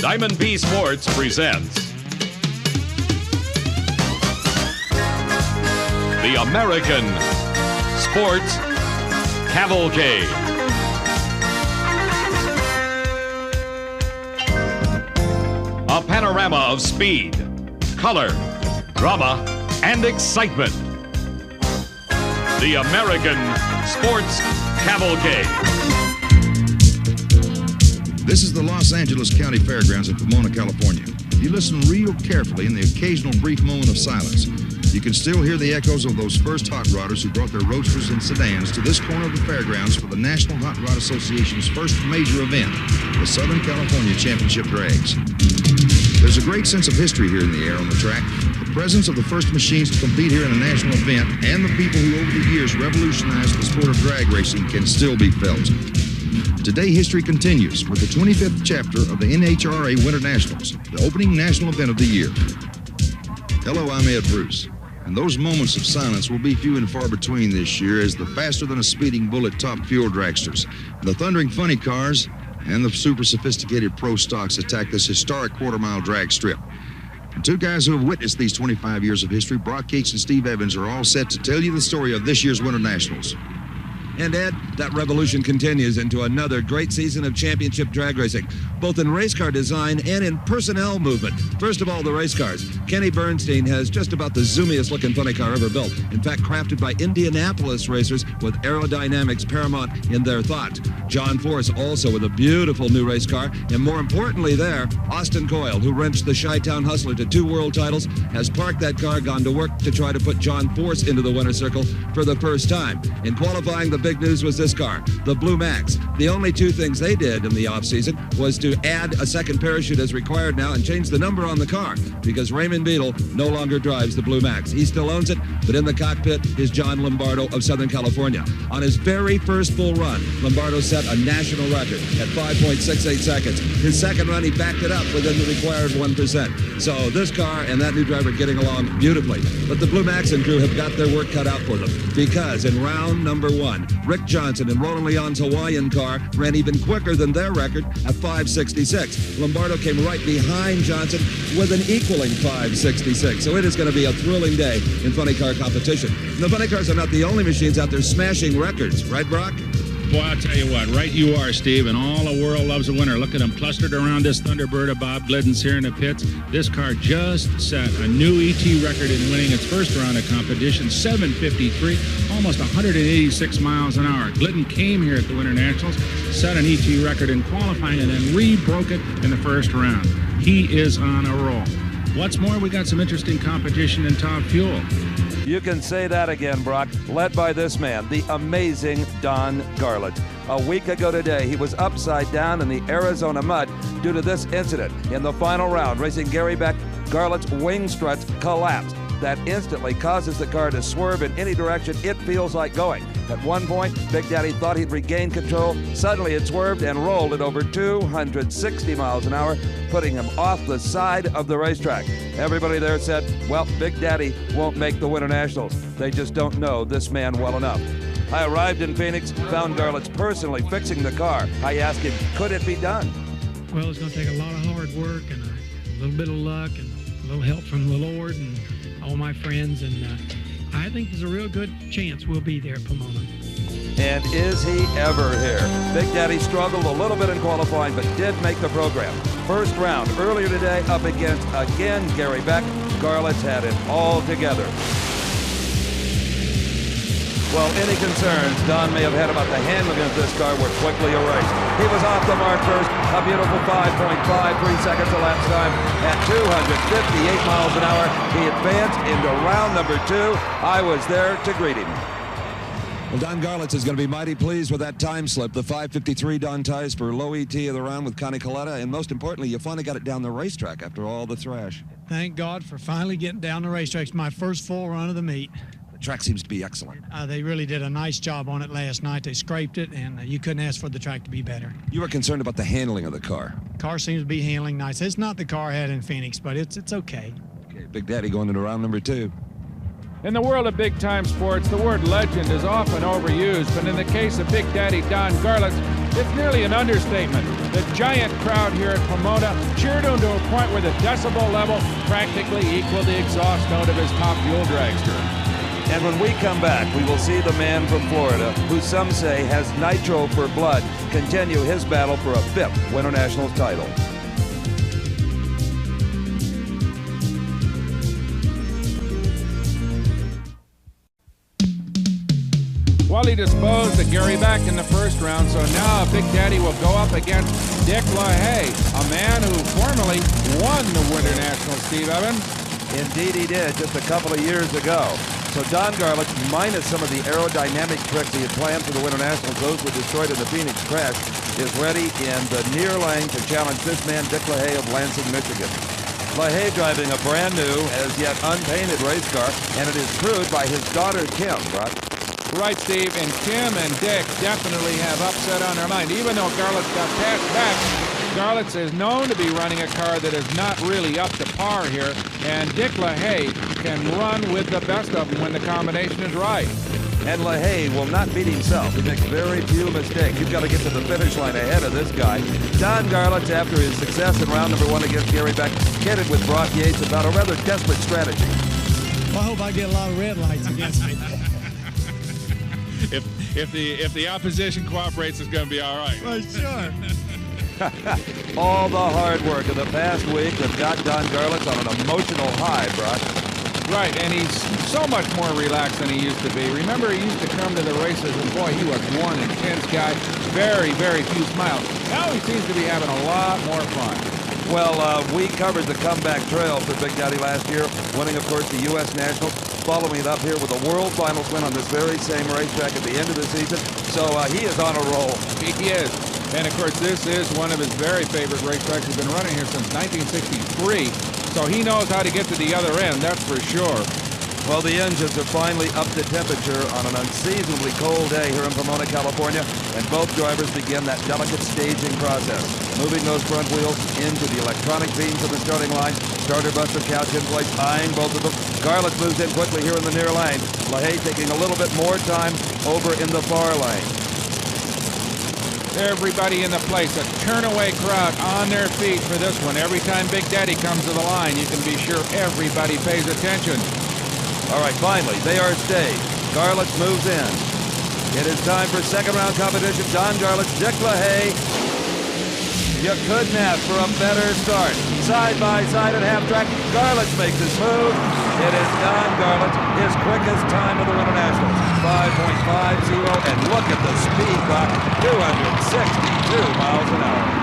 Diamond B Sports presents the American Sports Cavalcade. A panorama of speed, color, drama, and excitement. The American Sports Cavalcade. This is the Los Angeles County Fairgrounds in Pomona, California. If you listen real carefully in the occasional brief moment of silence, you can still hear the echoes of those first hot rodders who brought their roadsters and sedans to this corner of the fairgrounds for the National Hot Rod Association's first major event, the Southern California Championship Drags. There's a great sense of history here in the air on the track. The presence of the first machines to compete here in a national event and the people who over the years revolutionized the sport of drag racing can still be felt. Today, history continues with the 25th chapter of the NHRA Winternationals, the opening national event of the year. Hello, I'm Ed Bruce, and those moments of silence will be few and far between this year as the faster-than-a-speeding-bullet top fuel dragsters, the thundering funny cars, and the super-sophisticated pro stocks attack this historic quarter-mile drag strip. And two guys who have witnessed these 25 years of history, Brock Yates and Steve Evans, are all set to tell you the story of this year's Winter Nationals. And Ed, that revolution continues into another great season of championship drag racing, both in race car design and in personnel movement. First of all, the race cars. Kenny Bernstein has just about the zoomiest looking funny car ever built. In fact, crafted by Indianapolis racers with aerodynamics paramount in their thought. John Force also with a beautiful new race car. And more importantly there, Austin Coyle, who wrenched the Chi-Town Hustler to 2 world titles, has parked that car, gone to work to try to put John Force into the winner's circle for the first time. In qualifying, the big news was this car, the Blue Max. The only 2 things they did in the offseason was to add a second parachute as required now and change the number on the car because Raymond Beadle no longer drives the Blue Max. He still owns it, but in the cockpit is John Lombardo of Southern California. On his very first full run, Lombardo set a national record at 5.68 seconds. His second run, he backed it up within the required 1%. So this car and that new driver getting along beautifully. But the Blue Max and crew have got their work cut out for them because in round number 1, Rick Johnson and Roland Leon's Hawaiian car ran even quicker than their record at 5.66. Lombardo came right behind Johnson with an equaling 5.66. So it is going to be a thrilling day in funny car competition. And the funny cars are not the only machines out there smashing records, right, Brock? Boy, I'll tell you what, right you are, Steve, and all the world loves a winner. Look at them clustered around this Thunderbird of Bob Glidden's here in the pits. This car just set a new ET record in winning its first round of competition, 7:53, almost 186 miles an hour. Glidden came here at the Winter Nationals, set an ET record in qualifying, and then re-broke it in the first round. He is on a roll. What's more, we got some interesting competition in top fuel. You can say that again, Brock. Led by this man, the amazing Don Garlits. A week ago today, he was upside down in the Arizona mud due to this incident. In the final round, racing Gary Beck, Garlits' wing struts collapsed. That instantly causes the car to swerve in any direction it feels like going. At one point, Big Daddy thought he'd regained control. Suddenly it swerved and rolled at over 260 miles an hour, putting him off the side of the racetrack. Everybody there said, well, Big Daddy won't make the Winter Nationals. They just don't know this man well enough. I arrived in Phoenix, found Garlits personally fixing the car. I asked him, could it be done? Well, it's going to take a lot of hard work and a little bit of luck and a little help from the Lord and all my friends, and I think there's a real good chance we'll be there at Pomona. And is he ever here? Big Daddy struggled a little bit in qualifying, but did make the program. First round earlier today up against, again, Gary Beck. Garlits had it all together. Well, any concerns Don may have had about the handling of this car were quickly erased. He was off the mark first, a beautiful 5.53 seconds elapsed time at 258 miles an hour. He advanced into round number 2. I was there to greet him. Well, Don Garlits is going to be mighty pleased with that time slip. The 5:53 Don ties for low ET of the round with Connie Coletta, and most importantly, you finally got it down the racetrack after all the thrash. Thank God for finally getting down the racetrack. It's my first full run of the meet. The track seems to be excellent. They really did a nice job on it last night. They scraped it, and you couldn't ask for the track to be better. You were concerned about the handling of the car. Car seems to be handling nice. It's not the car I had in Phoenix, but it's okay. Okay, Big Daddy going into round number 2. In the world of big-time sports, the word legend is often overused, but in the case of Big Daddy Don Garlits, it's nearly an understatement. The giant crowd here at Pomona cheered him to a point where the decibel level practically equaled the exhaust note of his Top Fuel dragster. And when we come back, we will see the man from Florida, who some say has nitro for blood, continue his battle for a 5th Winternationals title. Well, he disposed of Gary back in the first round, so now Big Daddy will go up against Dick LaHaye, a man who formerly won the Winternationals, Steve Evans. Indeed he did, just a couple of years ago. So Don Garlits, minus some of the aerodynamic tricks he had planned for the Winternationals, those were destroyed in the Phoenix crash, is ready in the near lane to challenge this man, Dick LaHaye of Lansing, Michigan. LaHaye driving a brand new, as yet unpainted race car, and it is crewed by his daughter, Kim, Brock. Right, Steve, and Kim and Dick definitely have upset on their mind. Even though Garlits got passed back, Garlits is known to be running a car that is not really up to par here, and Dick LaHaye can run with the best of them when the combination is right. And LaHaye will not beat himself. He makes very few mistakes. You've got to get to the finish line ahead of this guy. Don Garlits, after his success in round number 1 against Gary Beck, kidded with Brock Yates about a rather desperate strategy. Well, I hope I get a lot of red lights against me. If the opposition cooperates, it's going to be all right. Well, sure. All the hard work of the past week have got Don Garlits on an emotional high, Brock. Right, and he's so much more relaxed than he used to be. Remember, he used to come to the races, and boy, he was one intense guy. Very, very few smiles. Now he seems to be having a lot more fun. Well, we covered the comeback trail for Big Daddy last year, winning, of course, the U.S. Nationals, following it up here with a World Finals win on this very same racetrack at the end of the season. So he is on a roll. He is. And, of course, this is one of his very favorite racetracks. He's been running here since 1963, so he knows how to get to the other end, that's for sure. Well, the engines are finally up to temperature on an unseasonably cold day here in Pomona, California, and both drivers begin that delicate staging process, moving those front wheels into the electronic beams of the starting line. Starter buster couch in place, eyeing both of them. Garlits moves in quickly here in the near lane. LaHaye taking a little bit more time over in the far lane. Everybody in the place, a turn-away crowd on their feet for this one. Every time Big Daddy comes to the line, you can be sure everybody pays attention. All right, finally, they are stayed. Garlits moves in. It is time for second round competition. Don Garlits, Dick LaHaye. You couldn't ask for a better start. Side by side at half track, Garlits makes his move. It is Don Garlits, his quickest time of the Winternationals. 5.50, and look at the speed clock, 262 miles an hour.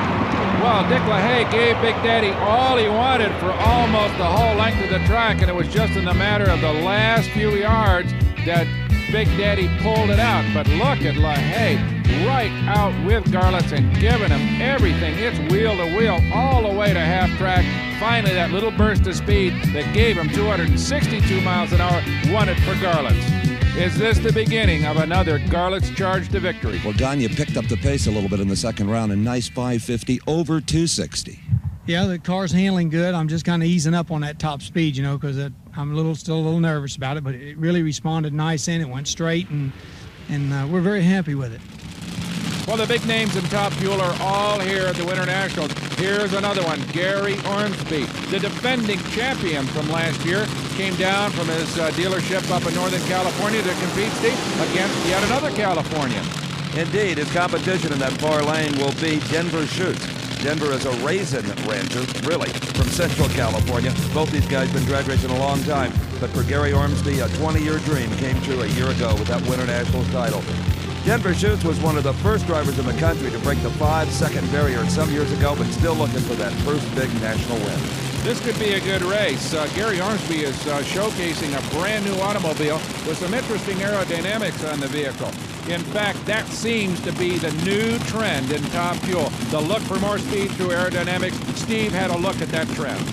Well, Dick LaHaye gave Big Daddy all he wanted for almost the whole length of the track, and it was just in the matter of the last few yards that Big Daddy pulled it out. But look at LaHaye right out with Garlits and giving him everything. It's wheel to wheel all the way to half track. Finally, that little burst of speed that gave him 262 miles an hour won it for Garlits. Is this the beginning of another Garlits charge to victory? Well, Don, you picked up the pace a little bit in the second round. A nice 550 over 260. Yeah, the car's handling good. I'm just kind of easing up on that top speed, you know, because I'm still a little nervous about it, but it really responded nice in. It went straight, and we're very happy with it. Well, the big names in Top Fuel are all here at the Winternationals. Here's another one, Gary Ormsby, the defending champion from last year, came down from his dealership up in Northern California to compete, Steve, against yet another Californian. Indeed, his competition in that far lane will be Denver Schutz. Denver is a raisin rancher, really, from Central California. Both these guys been drag racing a long time, but for Gary Ormsby, a 20-year dream came true a year ago with that Winternationals title. Denver Schutz was one of the first drivers in the country to break the 5-second barrier some years ago, but still looking for that first big national win. This could be a good race. Gary Ormsby is showcasing a brand new automobile with some interesting aerodynamics on the vehicle. In fact, that seems to be the new trend in Top Fuel. The look for more speed through aerodynamics. Steve had a look at that trend.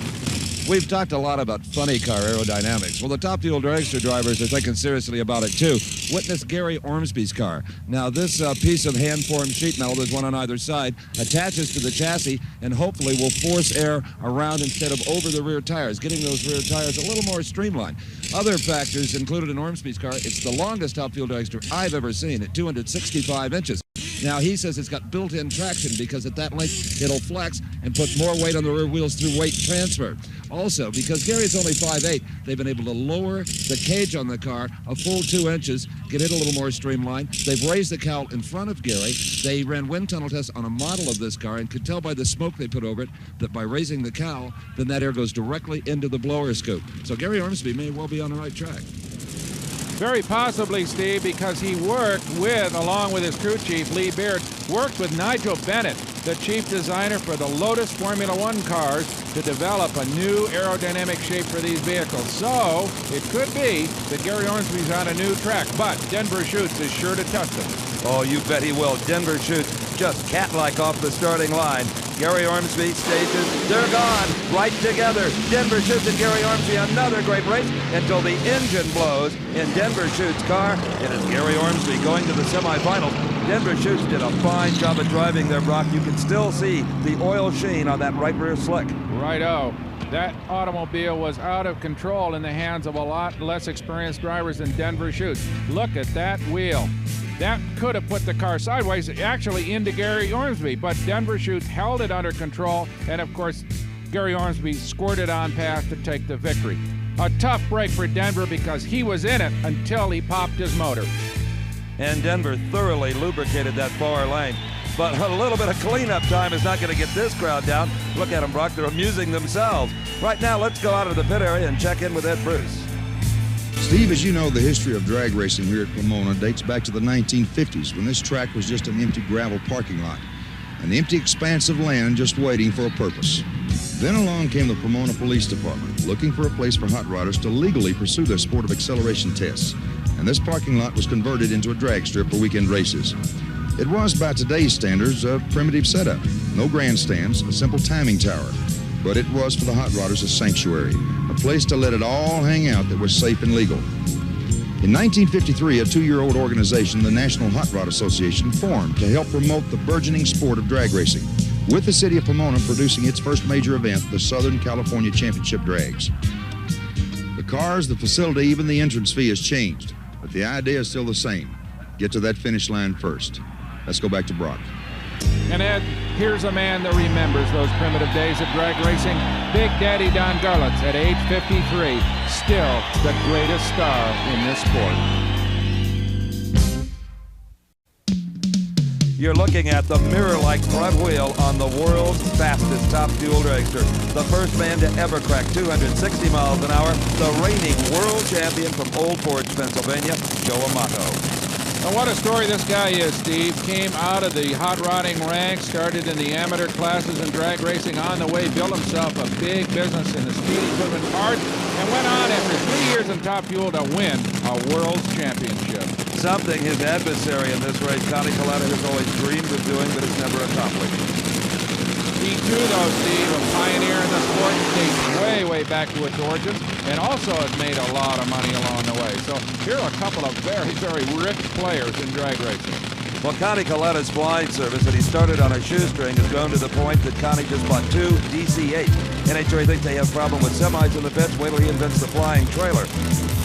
We've talked a lot about funny car aerodynamics. Well, the Top Fuel dragster drivers are thinking seriously about it, too. Witness Gary Ormsby's car. Now, this piece of hand-formed sheet metal, there's one on either side, attaches to the chassis and hopefully will force air around instead of over the rear tires, getting those rear tires a little more streamlined. Other factors included in Ormsby's car, it's the longest Top Fuel dragster I've ever seen at 265 inches. Now, he says it's got built-in traction because at that length, it'll flex and put more weight on the rear wheels through weight transfer. Also, because Gary's only 5'8", they've been able to lower the cage on the car a full 2 inches, get it a little more streamlined. They've raised the cowl in front of Gary. They ran wind tunnel tests on a model of this car and could tell by the smoke they put over it that by raising the cowl, then that air goes directly into the blower scoop. So Gary Ormsby may well be on the right track. Very possibly, Steve, because he worked with, along with his crew chief, Lee Beard, worked with Nigel Bennett, the chief designer for the Lotus Formula One cars, to develop a new aerodynamic shape for these vehicles. So, it could be that Gary Ormsby's on a new track, but Denver Chutes is sure to test him. Oh, you bet he will. Denver Chutes just cat-like off the starting line. Gary Ormsby stages, they're gone, right together. Denver Chutes and Gary Ormsby, another great race until the engine blows in Denver Chutes' car. It is Gary Ormsby going to the semifinals. Denver Chutes did a fine job of driving there, Brock. You can still see the oil sheen on that right rear slick. Righto. That automobile was out of control in the hands of a lot less experienced drivers than Denver Chutes. Look at that wheel. That could have put the car sideways, actually into Gary Ormsby, but Denver Chutes held it under control, and of course, Gary Ormsby squirted on past to take the victory. A tough break for Denver because he was in it until he popped his motor. And Denver thoroughly lubricated that far lane. But a little bit of cleanup time is not going to get this crowd down. Look at them, Brock. They're amusing themselves. Right now, let's go out of the pit area and check in with Ed Bruce. Steve, as you know, the history of drag racing here at Pomona dates back to the 1950s when this track was just an empty gravel parking lot, an empty expanse of land just waiting for a purpose. Then along came the Pomona Police Department, looking for a place for hot rodders to legally pursue their sport of acceleration tests. And this parking lot was converted into a drag strip for weekend races. It was, by today's standards, a primitive setup. No grandstands, a simple timing tower. But it was for the hot rodders a sanctuary, a place to let it all hang out that was safe and legal. In 1953, a 2-year-old organization, the National Hot Rod Association, formed to help promote the burgeoning sport of drag racing, with the city of Pomona producing its first major event, the Southern California Championship Drags. The cars, the facility, even the entrance fee has changed, but the idea is still the same. Get to that finish line first. Let's go back to Brock. And Ed, here's a man that remembers those primitive days of drag racing. Big Daddy Don Garlits, at age 53, still the greatest star in this sport. You're looking at the mirror-like front wheel on the world's fastest Top Fuel dragster. The first man to ever crack 260 miles an hour, the reigning world champion from Old Forge, Pennsylvania, Joe Amato. Now, what a story this guy is, Steve. Came out of the hot rodding ranks, started in the amateur classes in drag racing, on the way built himself a big business in the speed equipment parts, and went on after 3 years in Top Fuel to win a world championship. Something his adversary in this race, Connie Coletta, has always dreamed of doing, but has never accomplished. He too, though, Steve, a pioneer in the sport, dates way back to its origins, and also has made a lot of money along the way. So here are a couple of very rich players in drag racing. Well, Connie Coletta's flying service that he started on a shoestring has grown to the point that Connie just bought 2 DC-8. NHRA thinks they have a problem with semis in the pits. Wait till he invents the flying trailer.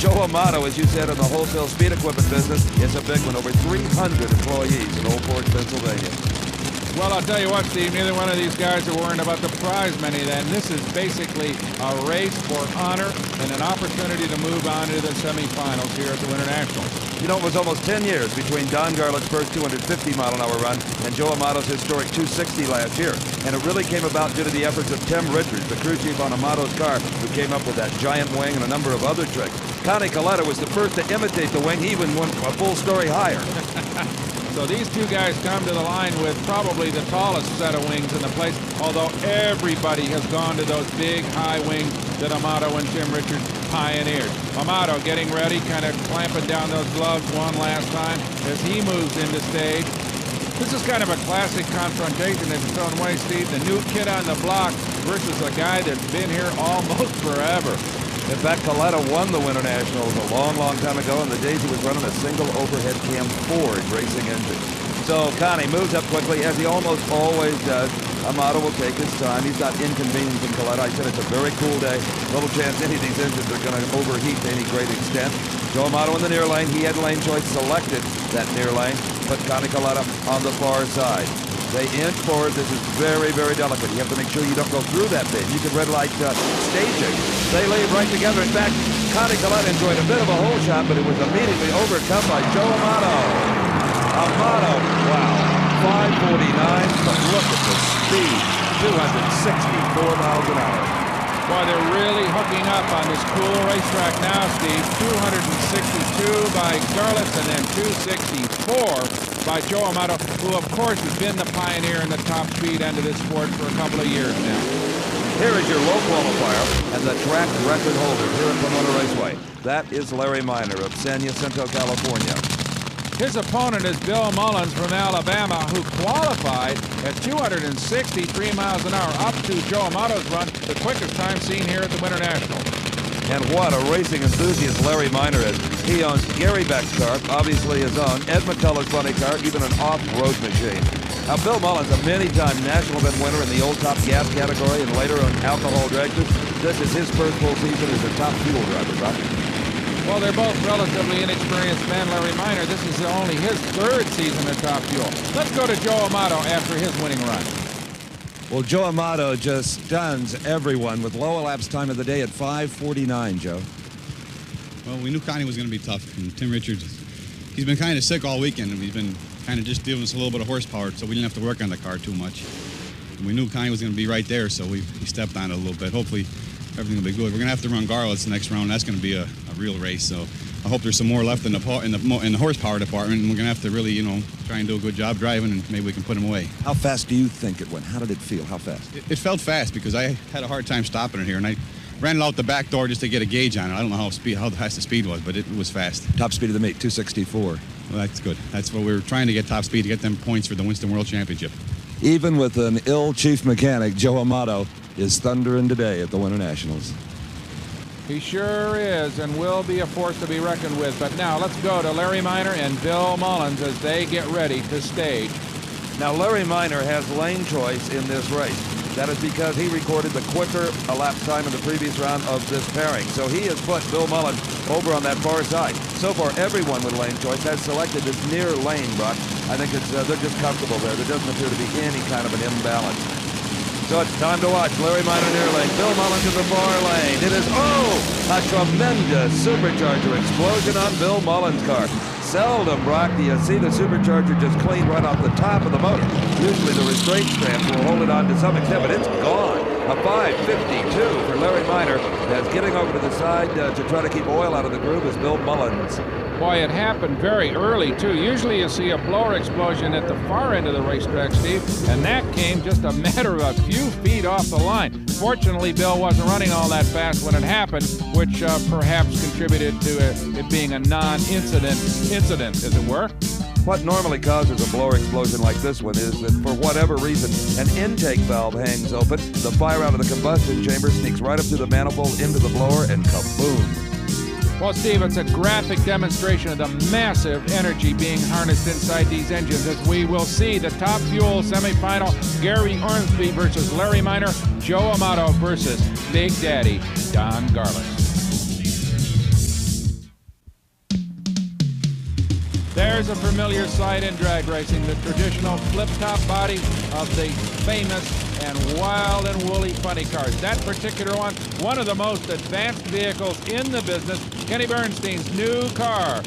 Joe Amato, as you said, in the wholesale speed equipment business, it's a big one. Over 300 employees in Old Forge, Pennsylvania. Well, I'll tell you what, Steve, neither one of these guys are worrying about the prize money then. This is basically a race for honor and an opportunity to move on to the semifinals here at the Winternationals. You know, it was almost 10 years between Don Garlits' first 250-mile-an-hour run and Joe Amato's historic 260 last year. And it really came about due to the efforts of Tim Richards, the crew chief on Amato's car, who came up with that giant wing and a number of other tricks. Connie Coletta was the first to imitate the wing. He even went a full story higher. So these two guys come to the line with probably the tallest set of wings in the place, although everybody has gone to those big high wings that Amato and Tim Richards pioneered. Amato getting ready, kind of clamping down those gloves one last time as he moves into stage. This is kind of a classic confrontation in its own way, Steve. The new kid on the block versus a guy that's been here almost forever. In fact, Coletta won the Winternationals a long, long time ago in the days he was running a single overhead cam Ford racing engine. So Connie moves up quickly, as he almost always does. Amato will take his time. He's not inconveniencing Coletta. I said it's a very cool day. Little chance any of these engines are going to overheat to any great extent. Joe Amato in the near lane. He had lane choice, selected that near lane. But Connie Coletta on the far side. They inch forward. This is very, very delicate. You have to make sure you don't go through that bit. You can red light staging. They lead right together. In fact, Connie Coletta enjoyed a bit of a hole shot, but it was immediately overcome by Joe Amato. Amato, wow, 549, but look at the speed, 264 miles an hour. Boy, they're really hooking up on this cool racetrack now, Steve. 262 by Garlitz and then 264 by Joe Amato, who of course has been the pioneer in the top speed end of this sport for a couple of years now. Here is your low qualifier and the track record holder here at Pomona Raceway. That is Larry Minor of San Jacinto, California. His opponent is Bill Mullins from Alabama, who qualified at 263 miles an hour, up to Joe Amato's run, the quickest time seen here at the Winternationals. And what a racing enthusiast Larry Minor is. He owns Gary Beck's car, obviously his own, Ed McCullough's funny car, even an off-road machine. Now, Bill Mullins, a many-time national event winner in the old top gas category and later on alcohol dragsters. This is his first full season as a top fuel driver, right? Well, they're both relatively inexperienced men. Larry Minor, this is only his third season at Top Fuel. Let's go to Joe Amato after his winning run. Well, Joe Amato just stuns everyone with low elapsed time of the day at 5:49, Joe. Well, we knew Connie was going to be tough. And Tim Richards, he's been kind of sick all weekend, and he's been kind of just giving us a little bit of horsepower, so we didn't have to work on the car too much. And we knew Connie was going to be right there, so he stepped on it a little bit. Hopefully, everything will be good. We're going to have to run Garlitz the next round. That's going to be a real race, so I hope there's some more left in the horsepower department, and we're going to have to really, try and do a good job driving, and maybe we can put him away. How fast do you think it went? How did it feel? How fast? It felt fast because I had a hard time stopping it here, and I ran it out the back door just to get a gauge on it. I don't know how fast the speed was, but it was fast. Top speed of the meet, 264. Well, that's good. That's what we were trying to get top speed to get them points for the Winston World Championship. Even with an ill chief mechanic, Joe Amato is thundering today at the Winternationals. He sure is, and will be a force to be reckoned with. But now let's go to Larry Minor and Bill Mullins as they get ready to stage. Now, Larry Minor has lane choice in this race. That is because he recorded the quicker elapsed time in the previous round of this pairing. So he has put Bill Mullins over on that far side. So far, everyone with lane choice has selected this near lane, Buck. I think they're just comfortable there. There doesn't appear to be any kind of an imbalance. So it's time to watch Larry Minor near lane. Bill Mullins in the far lane. It is, a tremendous supercharger explosion on Bill Mullins' car. Seldom, Brock, do you see the supercharger just clean right off the top of the motor. Usually the restraint strands will hold it on to some extent, but it's gone. A 5.52 for Larry Minor, as getting over to the side to try to keep oil out of the groove is Bill Mullins. Boy, it happened very early, too. Usually you see a blower explosion at the far end of the racetrack, Steve, and that came just a matter of a few feet off the line. Fortunately, Bill wasn't running all that fast when it happened, which perhaps contributed to it being a non-incident incident, as it were. What normally causes a blower explosion like this one is that for whatever reason, an intake valve hangs open, the fire out of the combustion chamber sneaks right up through the manifold into the blower, and kaboom. Well, Steve, it's a graphic demonstration of the massive energy being harnessed inside these engines as we will see the Top Fuel semifinal, Gary Ormsby versus Larry Minor, Joe Amato versus Big Daddy Don Garlitz. There's a familiar sight in drag racing, the traditional flip-top body of the famous and wild and woolly funny cars. That particular one of the most advanced vehicles in the business, Kenny Bernstein's new car.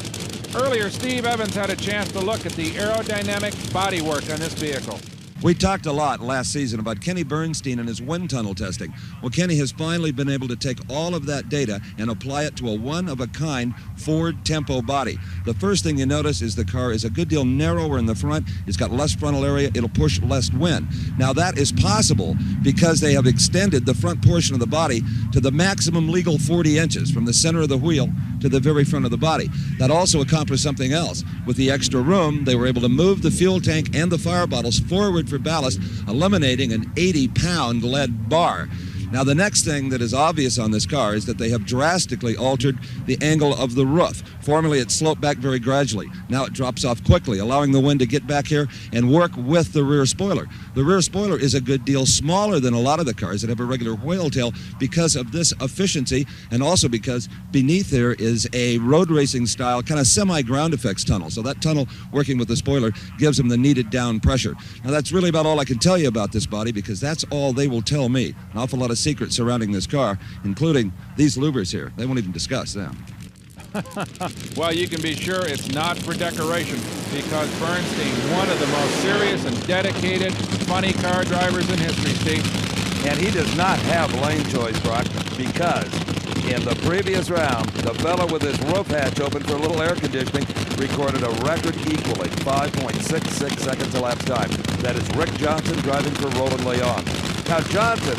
Earlier, Steve Evans had a chance to look at the aerodynamic bodywork on this vehicle. We talked a lot last season about Kenny Bernstein and his wind tunnel testing. Well, Kenny has finally been able to take all of that data and apply it to a one-of-a-kind Ford Tempo body. The first thing you notice is the car is a good deal narrower in the front. It's got less frontal area. It'll push less wind. Now, that is possible because they have extended the front portion of the body to the maximum legal 40 inches from the center of the wheel to the very front of the body. That also accomplished something else. With the extra room, they were able to move the fuel tank and the fire bottles forward good for ballast, eliminating an 80-pound lead bar. Now, the next thing that is obvious on this car is that they have drastically altered the angle of the roof. Formerly, it sloped back very gradually. Now it drops off quickly, allowing the wind to get back here and work with the rear spoiler. The rear spoiler is a good deal smaller than a lot of the cars that have a regular whale tail because of this efficiency, and also because beneath there is a road racing style kind of semi-ground effects tunnel. So that tunnel working with the spoiler gives them the needed down pressure. Now, that's really about all I can tell you about this body, because that's all they will tell me. An awful lot of secrets surrounding this car, including these louvers here. They won't even discuss them. Well, you can be sure it's not for decoration, because Bernstein, one of the most serious and dedicated funny car drivers in history, Steve. And he does not have lane choice, Brock, because in the previous round, the fellow with his roof hatch open for a little air conditioning recorded a record equaling 5.66 seconds elapsed time. That is Rick Johnson driving for Roland Leon. Now, Johnson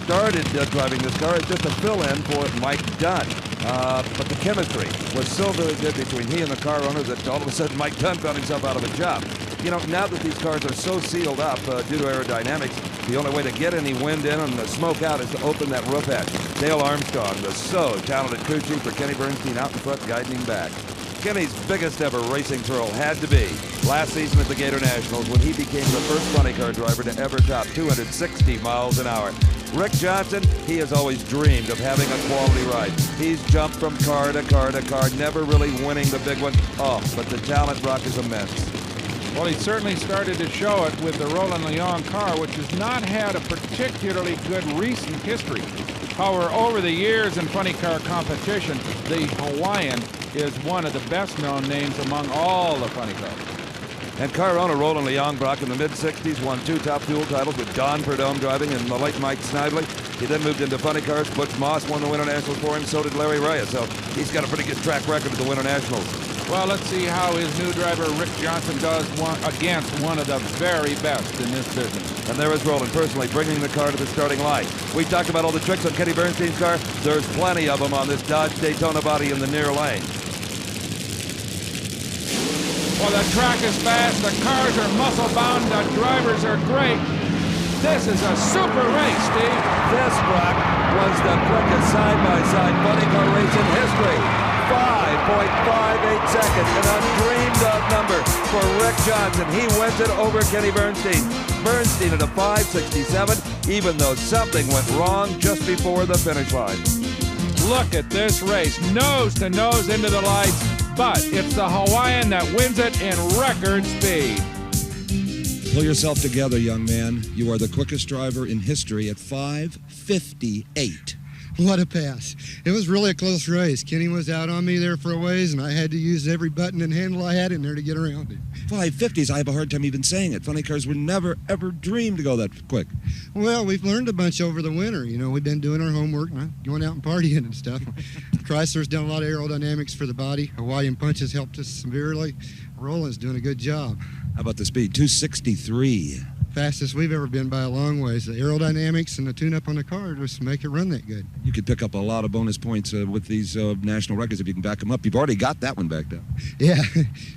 started driving this car as just a fill-in for Mike Dunn. But the chemistry was so very good between he and the car owner that all of a sudden Mike Dunn found himself out of a job. You know, now that these cars are so sealed up due to aerodynamics, the only way to get any wind in and the smoke out is to open that roof hatch. Dale Armstrong, the so talented crew chief for Kenny Bernstein, out in front guiding him back. Kenny's biggest ever racing thrill had to be last season at the Gator Nationals, when he became the first funny car driver to ever top 260 miles an hour. Rick Johnson, he has always dreamed of having a quality ride. He's jumped from car to car to car, never really winning the big one. Oh, but the talent, Brock, is immense. Well, he certainly started to show it with the Roland Leon car, which has not had a particularly good recent history. However, over the years in funny car competition, the Hawaiian is one of the best-known names among all the funny cars. And car owner Roland Leon, Brock, in the mid-'60s, won 2 top fuel titles with Don Perdome driving and the late Mike Snively. He then moved into funny cars. Butch Moss won the Winternationals for him, so did Larry Reyes. So he's got a pretty good track record at the Winternationals. Well, let's see how his new driver, Rick Johnson, does against one of the very best in this business. And there is Roland personally bringing the car to the starting line. We talked about all the tricks on Kenny Bernstein's car. There's plenty of them on this Dodge Daytona body in the near lane. Well, the track is fast, the cars are muscle-bound, the drivers are great. This is a super race, Steve. This, Brock, was the quickest side-by-side funny car race in history. 5.58 seconds, an undreamed-of number for Rick Johnson. He wins it over Kenny Bernstein. Bernstein at a 5.67, even though something went wrong just before the finish line. Look at this race, nose to nose into the lights, but it's the Hawaiian that wins it in record speed. Pull yourself together, young man. You are the quickest driver in history at 5:58. What a pass. It was really a close race. Kenny was out on me there for a ways, and I had to use every button and handle I had in there to get around it. 550s, I have a hard time even saying it. Funny cars were never, ever dreamed to go that quick. Well, we've learned a bunch over the winter. You know, we've been doing our homework, going out and partying and stuff. Chrysler's done a lot of aerodynamics for the body. Hawaiian Punch has helped us severely. Roland's doing a good job. How about the speed? 263. Fastest we've ever been by a long ways. The aerodynamics and the tune-up on the car just make it run that good. You could pick up a lot of bonus points with these national records if you can back them up. You've already got that one backed up. Yeah,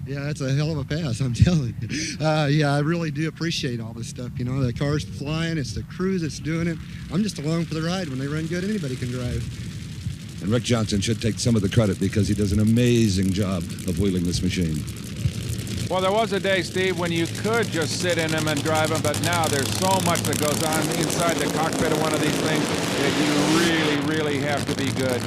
yeah, that's a hell of a pass, I'm telling you. Yeah, I really do appreciate all this stuff. You know, the car's flying, it's the crew that's doing it. I'm just along for the ride. When they run good, anybody can drive. And Rick Johnson should take some of the credit because he does an amazing job of wheeling this machine. Well, there was a day, Steve, when you could just sit in them and drive them, but now there's so much that goes on inside the cockpit of one of these things that you really have to be good.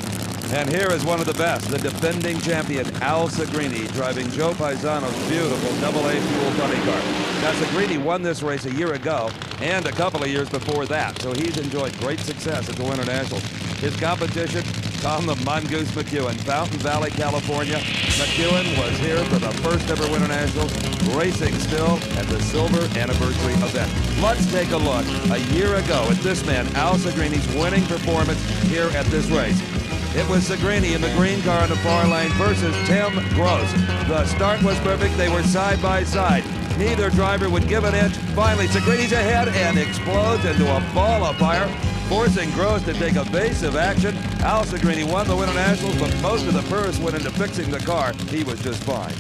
And here is one of the best, the defending champion, Al Segrini, driving Joe Paisano's beautiful AA fuel funny car. Now, Segrini won this race a year ago and a couple of years before that, so he's enjoyed great success at the Winternationals. His competition, Tom the Mongoose McEwen, Fountain Valley, California. McEwen was here for the first ever Winternationals, racing still at the silver anniversary event. Let's take a look a year ago at this man, Al Segrini's winning performance here at this race. It was Segrini in the green car in the far lane versus Tim Gross. The start was perfect. They were side by side. Neither driver would give an inch. Finally, Segrini's ahead and explodes into a ball of fire, forcing Gross to take evasive action. Al Segrini won the Winternationals, but most of the purse went into fixing the car. He was just fine.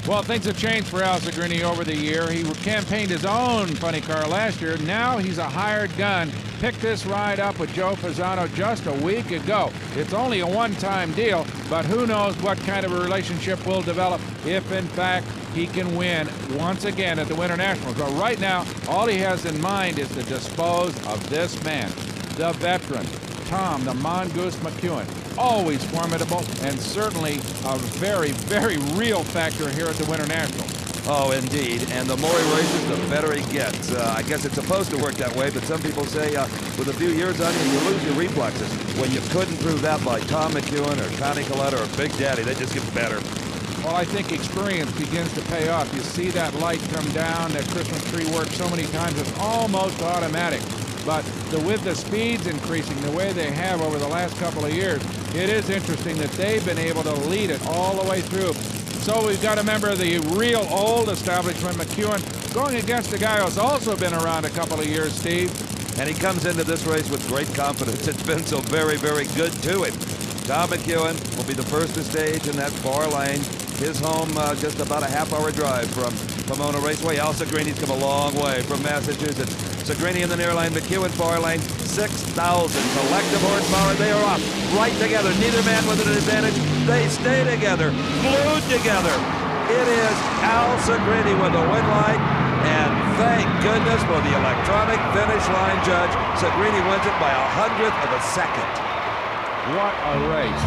Well, things have changed for Al Segrini over the year. He campaigned his own funny car last year. Now he's a hired gun. Picked this ride up with Joe Fasano just a week ago. It's only a one-time deal, but who knows what kind of a relationship will develop if, in fact, he can win once again at the Winternationals. But right now, all he has in mind is to dispose of this man, the veteran, Tom the Mongoose McEwen. Always formidable and certainly a very, very real factor here at the Winternationals. Oh, indeed. And the more he races, the better he gets. I guess it's supposed to work that way, but some people say with a few years on you, you lose your reflexes. When you couldn't prove that by Tom McEwen or Connie Coletta or Big Daddy, they just get better. Well, I think experience begins to pay off. You see that light come down, that Christmas tree work so many times, it's almost automatic. But with the speeds increasing the way they have over the last couple of years, it is interesting that they've been able to lead it all the way through. So we've got a member of the real old establishment, McEwen, going against a guy who's also been around a couple of years, Steve. And he comes into this race with great confidence. It's been so very, very good to him. Tom McEwen will be the first to stage in that far lane. His home just about a half-hour drive from Pomona Raceway. Al Segrini's come a long way from Massachusetts. Segrini in the near lane, McEwen far lane, 6,000 collective horsepower. They are off right together. Neither man with an advantage. They stay together, glued together. It is Al Segrini with the win line, and thank goodness for the electronic finish line judge. Segrini wins it by 100th of a second. What a race.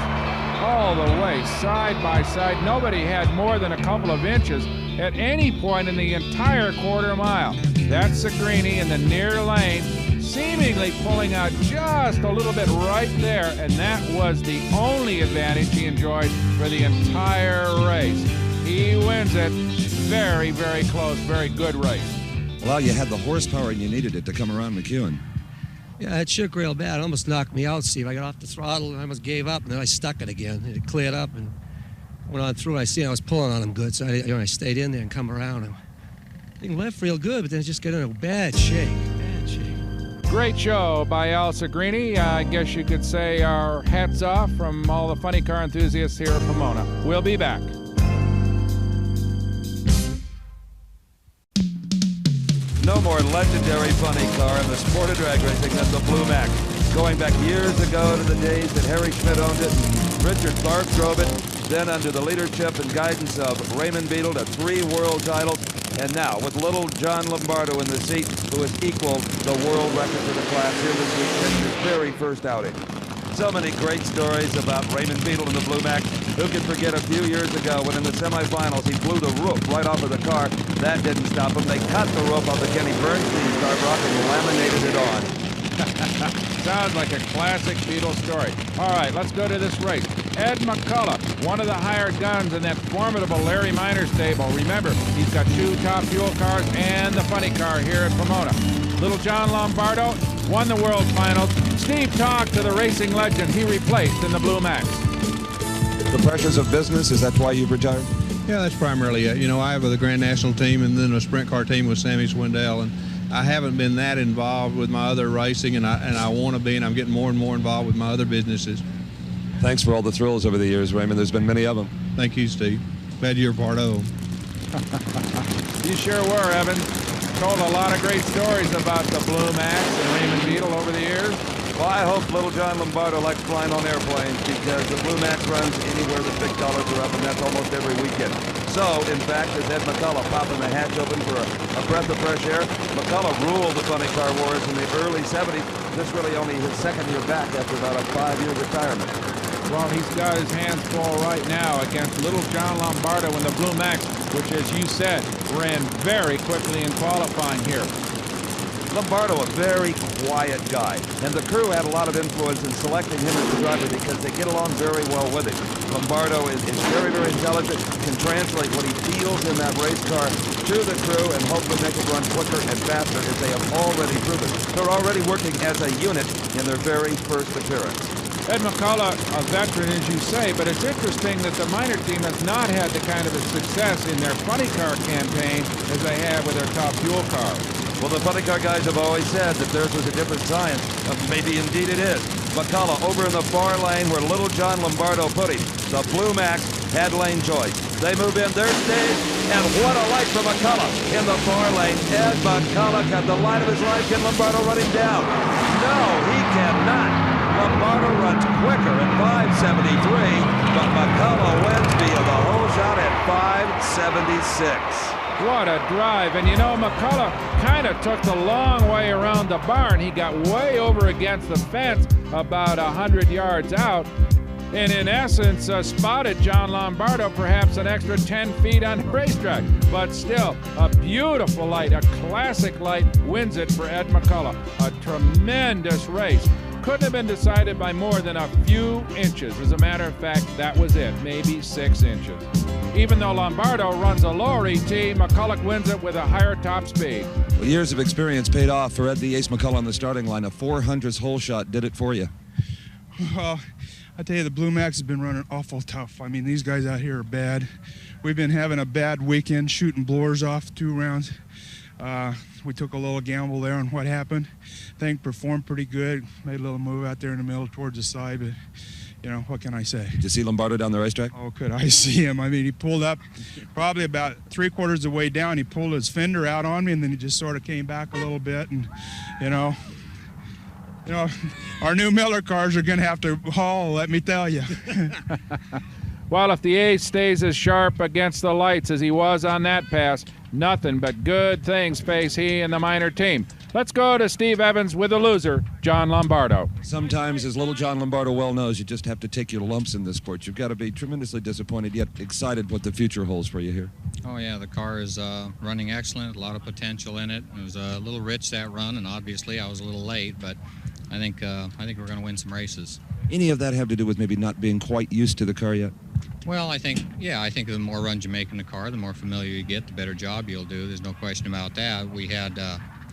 All the way, side by side. Nobody had more than a couple of inches at any point in the entire quarter mile. That's Segrini in the near lane, seemingly pulling out just a little bit right there, and that was the only advantage he enjoyed for the entire race. He wins it. Very, very close, very good race. Well, you had the horsepower and you needed it to come around McEwen. Yeah, it shook real bad. It almost knocked me out, Steve. I got off the throttle and I almost gave up, and then I stuck it again. It cleared up and went on through. I was pulling on him good, so I stayed in there and come around. I think left real good, but then it just got in a bad shape. Bad shape. Great show by Al Segrini. I guess you could say our hats off from all the funny car enthusiasts here at Pomona. We'll be back. No more legendary funny car in the sport of drag racing than the Blue Mac. Going back years ago to the days that Harry Schmidt owned it, and Richard Clark drove it, then under the leadership and guidance of Raymond Beadle to 3 world titles, and now with little John Lombardo in the seat, who has equaled the world record for the class here this week in his very first outing. So many great stories about Raymond Beadle and the Blue Mac. Who can forget a few years ago when in the semifinals he blew the roof right off of the car. That didn't stop him. They cut the roof off the Kenny Bernstein's car, Brock, and laminated it on. Sounds like a classic Beadle story. All right, let's go to this race. Ed McCullough, one of the hired guns in that formidable Larry Minor stable. Remember, he's got 2 top fuel cars and the funny car here at Pomona. Little John Lombardo won the World Finals. Steve talked to the racing legend he replaced in the Blue Max. The pressures of business, is that why you've retired? Yeah, that's primarily it. You know, I have the Grand National team and then a sprint car team with Sammy Swindell, and I haven't been that involved with my other racing, and I want to be, and I'm getting more and more involved with my other businesses. Thanks for all the thrills over the years, Raymond. There's been many of them. Thank you, Steve. Glad you're part of them. You sure were, Evan. Told a lot of great stories about the Blue Max and Raymond Beadle over the years. Well, I hope little John Lombardo likes flying on airplanes, because the Blue Max runs anywhere the big dollars are up, and that's almost every weekend. So, in fact, as Ed McCullough popping the hatch open for a breath of fresh air, McCullough ruled the funny car wars in the early 70s. This really only his second year back after about a 5-year retirement. Well, he's got his hands full right now against little John Lombardo in the Blue Max, which, as you said, ran very quickly in qualifying here. Lombardo, a very quiet guy, and the crew had a lot of influence in selecting him as the driver because they get along very well with him. Lombardo is very, very intelligent, can translate what he feels in that race car to the crew and hopefully make it run quicker and faster, as they have already proven. They're already working as a unit in their very first appearance. Ed McCullough, a veteran, as you say, but it's interesting that the minor team has not had the kind of a success in their funny car campaign as they have with their top fuel car. Well, the funny car guys have always said that theirs was a different science. Maybe indeed it is. McCullough over in the far lane where little John Lombardo put him. The Blue Max had lane choice. They move in their stage, and what a light for McCullough in the far lane. Ed McCullough had the light of his life. Can Lombardo run him down? No, he cannot. Lombardo runs quicker at 5:73, but McCullough wins via the whole shot at 5:76. What a drive. And you know, McCullough kind of took the long way around the barn. He got way over against the fence about 100 yards out, and in essence spotted John Lombardo perhaps an extra 10 feet on the racetrack. But still, a beautiful light, a classic light, wins it for Ed McCullough. A tremendous race. Couldn't have been decided by more than a few inches. As a matter of fact, that was it, maybe 6 inches. Even though Lombardo runs a lower ET, McCullough wins it with a higher top speed. Well, years of experience paid off for Ed the Ace McCullough on the starting line. A 400s hole shot did it for you. Well, I tell you, the Blue Max has been running awful tough. I mean, these guys out here are bad. We've been having a bad weekend, shooting blowers off 2 rounds. We took a little gamble there on what happened. I think performed pretty good. Made a little move out there in the middle towards the side, but you know, what can I say? Did you see Lombardo down the racetrack? Oh, could I see him? I mean, he pulled up probably about 3/4 of the way down. He pulled his fender out on me, and then he just sort of came back a little bit. And, you know, our new Miller cars are going to have to haul, let me tell you. Well, if the Ace stays as sharp against the lights as he was on that pass, nothing but good things face he and the minor team. Let's go to Steve Evans with the loser, John Lombardo. Sometimes, as little John Lombardo well knows, you just have to take your lumps in this sport. You've got to be tremendously disappointed, yet excited what the future holds for you here. Oh, yeah, the car is running excellent, a lot of potential in it. It was a little rich, that run, and obviously I was a little late, but I think we're going to win some races. Any of that have to do with maybe not being quite used to the car yet? Well, I think the more runs you make in the car, the more familiar you get, the better job you'll do. There's no question about that. We had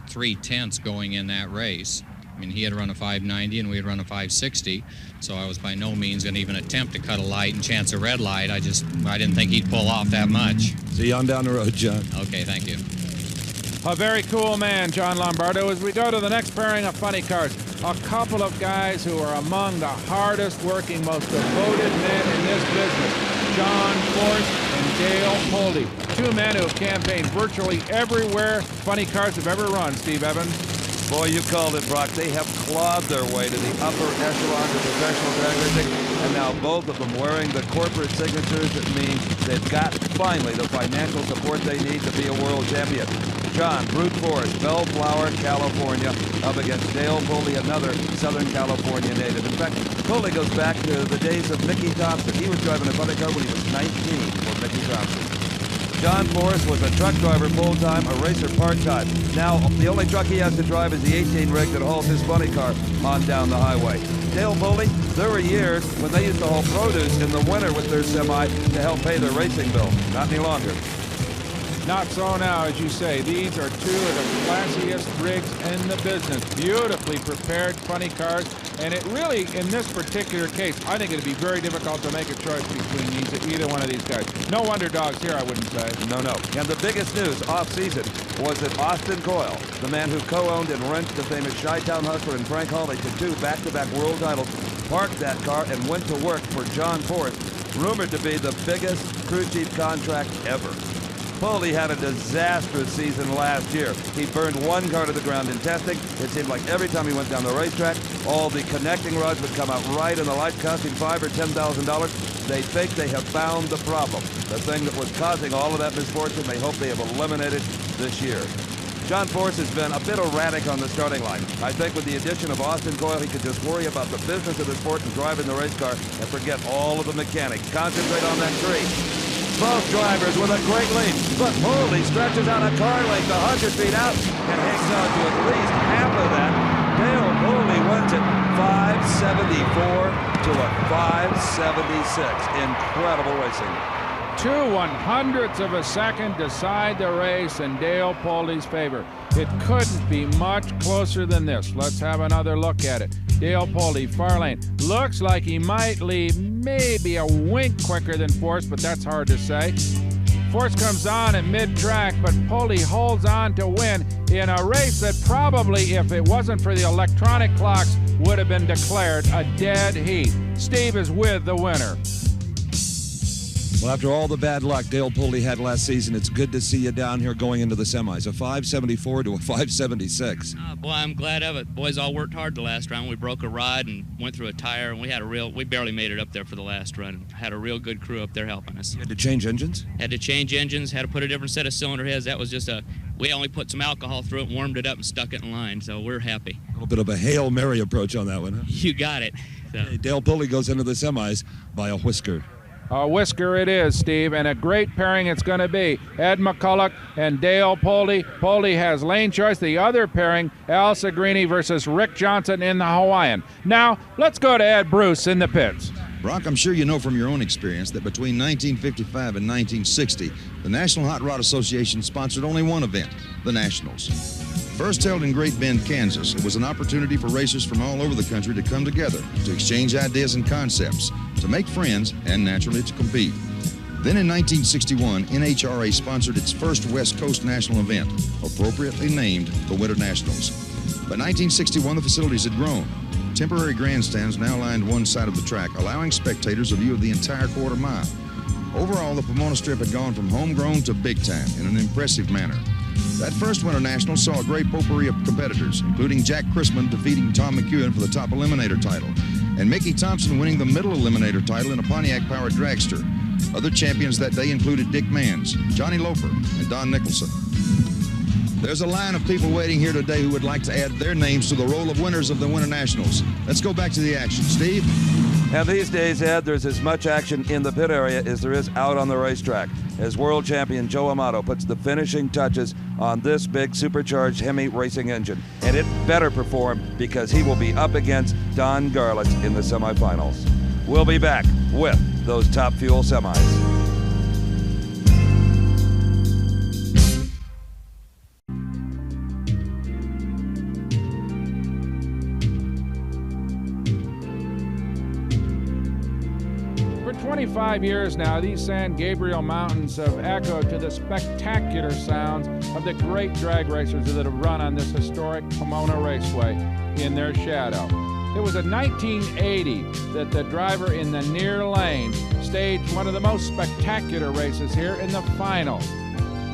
3 tenths going in that race. I mean, he had run a 590 and we had run a 560, so I was by no means going to even attempt to cut a light and chance a red light. I didn't think he'd pull off that much. See you on down the road, John. Okay, thank you. A very cool man, John Lombardo. As we go to the next pairing of funny cars, a couple of guys who are among the hardest working, most devoted men in this business. John Force and Dale Poldy. 2 men who have campaigned virtually everywhere funny cars have ever run, Steve Evans. Boy, you called it, Brock. They have clawed their way to the upper echelons of professional drag racing, and now both of them wearing the corporate signatures. It means they've got, finally, the financial support they need to be a world champion. John, brute force, Bellflower, California, up against Dale Poldy, another Southern California native. In fact, Poldy goes back to the days of Mickey Thompson. He was driving a funny car when he was 19 for Mickey Thompson. John Forrest was a truck driver full-time, a racer part-time. Now, the only truck he has to drive is the 18 rig that hauls his funny car on down the highway. Dale Poldy, there were years when they used to haul produce in the winter with their semi to help pay their racing bill. Not any longer. Not so now, as you say. These are 2 of the classiest rigs in the business. Beautifully prepared, funny cars. And it really, in this particular case, I think it'd be very difficult to make a choice between either one of these guys. No underdogs here, I wouldn't say. No. And the biggest news off-season was that Austin Coyle, the man who co-owned and wrenched the famous Chi-Town Hustler and Frank Hawley to 2 back-to-back world titles, parked that car and went to work for John Forrest, rumored to be the biggest crew chief contract ever. Poldy had a disastrous season last year. He burned 1 car to the ground in testing. It seemed like every time he went down the racetrack, all the connecting rods would come out right in the lights, costing $5,000 or $10,000. They think they have found the problem, the thing that was causing all of that misfortune. They hope they have eliminated this year. John Force has been a bit erratic on the starting line. I think with the addition of Austin Coyle, he could just worry about the business of the sport and driving the race car and forget all of the mechanics. Concentrate on that tree. Both drivers with a great lead, but Poldy stretches out a car length 100 feet out and hangs on to at least half of that. Dale Poldy wins it 574 to a 576. Incredible racing. 2/100ths of a second decide the race in Dale Poldy's favor. It couldn't be much closer than this. Let's have another look at it. Dale Poldy, far lane. Looks like he might leave maybe a wink quicker than Force, but that's hard to say. Force comes on at mid-track, but Poldy holds on to win in a race that probably, if it wasn't for the electronic clocks, would have been declared a dead heat. Steve is with the winner. Well, after all the bad luck Dale Pulley had last season, it's good to see you down here going into the semis. A 574 to a 576. Boy, I'm glad of it. Boys all worked hard the last round. We broke a rod and went through a tire, and we barely made it up there for the last run. Had a real good crew up there helping us. You had to change engines? Had to change engines, had to put a different set of cylinder heads. That was just we only put some alcohol through it, warmed it up, and stuck it in line, so we're happy. A little bit of a Hail Mary approach on that one, huh? You got it. So. Hey, Dale Pulley goes into the semis by a whisker. A whisker it is, Steve, and a great pairing it's going to be. Ed McCulloch and Dale Pulley. Pulley has lane choice. The other pairing, Al Segrini versus Rick Johnson in the Hawaiian. Now, let's go to Ed Bruce in the pits. Brock, I'm sure you know from your own experience that between 1955 and 1960, the National Hot Rod Association sponsored only one event, the Nationals. First held in Great Bend, Kansas, it was an opportunity for racers from all over the country to come together, to exchange ideas and concepts, to make friends, and naturally to compete. Then in 1961, NHRA sponsored its first West Coast national event, appropriately named the Winternationals. By 1961, the facilities had grown. Temporary grandstands now lined one side of the track, allowing spectators a view of the entire quarter mile. Overall, the Pomona Strip had gone from homegrown to big time in an impressive manner. That first Winter National saw a great potpourri of competitors, including Jack Chrisman defeating Tom McEwen for the top eliminator title, and Mickey Thompson winning the middle eliminator title in a Pontiac-powered dragster. Other champions that day included Dick Manns, Johnny Loper, and Don Nicholson. There's a line of people waiting here today who would like to add their names to the roll of winners of the Winter Nationals. Let's go back to the action. Steve? And these days, Ed, there's as much action in the pit area as there is out on the racetrack, as world champion Joe Amato puts the finishing touches on this big supercharged Hemi racing engine. And it better perform, because he will be up against Don Garlits in the semifinals. We'll be back with those Top Fuel semis. For 25 years now, these San Gabriel Mountains have echoed to the spectacular sounds of the great drag racers that have run on this historic Pomona Raceway in their shadow. It was in 1980 that the driver in the near lane staged one of the most spectacular races here in the final.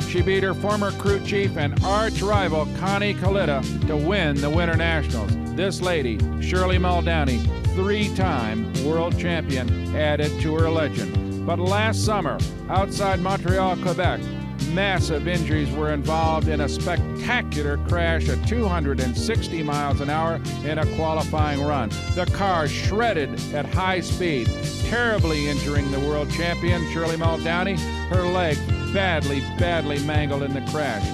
She beat her former crew chief and arch rival Connie Kalita to win the Winter Nationals. This lady, Shirley Muldowney, three-time world champion, added to her legend. But last summer, outside Montreal, Quebec, massive injuries were involved in a spectacular crash at 260 miles an hour in a qualifying run. The car shredded at high speed, terribly injuring the world champion, Shirley Muldowney. Her leg badly mangled in the crash.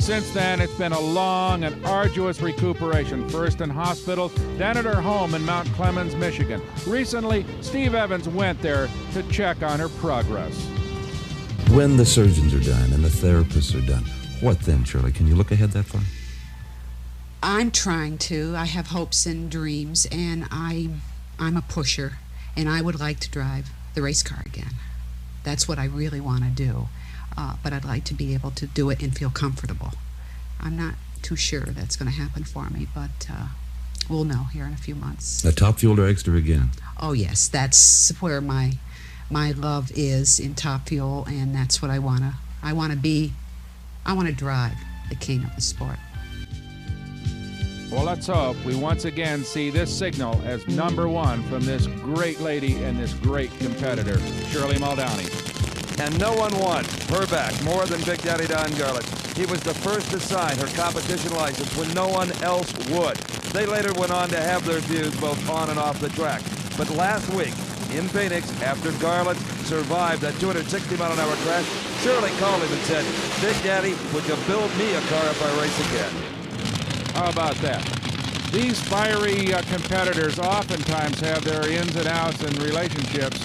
Since then, it's been a long and arduous recuperation, first in hospitals, then at her home in Mount Clemens, Michigan. Recently, Steve Evans went there to check on her progress. When the surgeons are done and the therapists are done, what then, Shirley? Can you look ahead that far? I'm trying to. I have hopes and dreams, and I'm a pusher, and I would like to drive the race car again. That's what I really want to do. But I'd like to be able to do it and feel comfortable. I'm not too sure that's going to happen for me, but we'll know here in a few months. A Top Fuel dragster again? Oh, yes. That's where my love is, in Top Fuel, and that's what I want to be. I want to drive the king of the sport. Well, let's hope we once again see this signal as number one from this great lady and this great competitor, Shirley Muldowney. And no one won her back more than Big Daddy Don Garlits. He was the first to sign her competition license when no one else would. They later went on to have their feuds both on and off the track. But last week in Phoenix, after Garlits survived that 260-mile-an-hour crash, Shirley called him and said, "Big Daddy, would you build me a car if I race again?" How about that? These fiery competitors oftentimes have their ins and outs in relationships,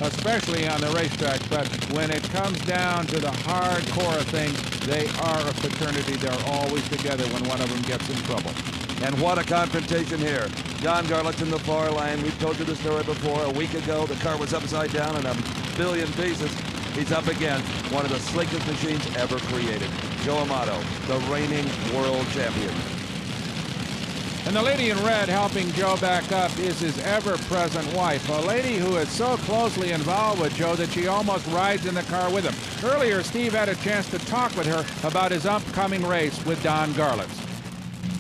especially on the racetrack, but when it comes down to the hardcore of things, they are a fraternity. They're always together when one of them gets in trouble. And what a confrontation here. Don Garlits in the far lane. We've told you the story before. A week ago, the car was upside down in a billion pieces. He's up against one of the slickest machines ever created, Joe Amato, the reigning world champion. And the lady in red helping Joe back up is his ever-present wife, a lady who is so closely involved with Joe that she almost rides in the car with him. Earlier, Steve had a chance to talk with her about his upcoming race with Don Garlits.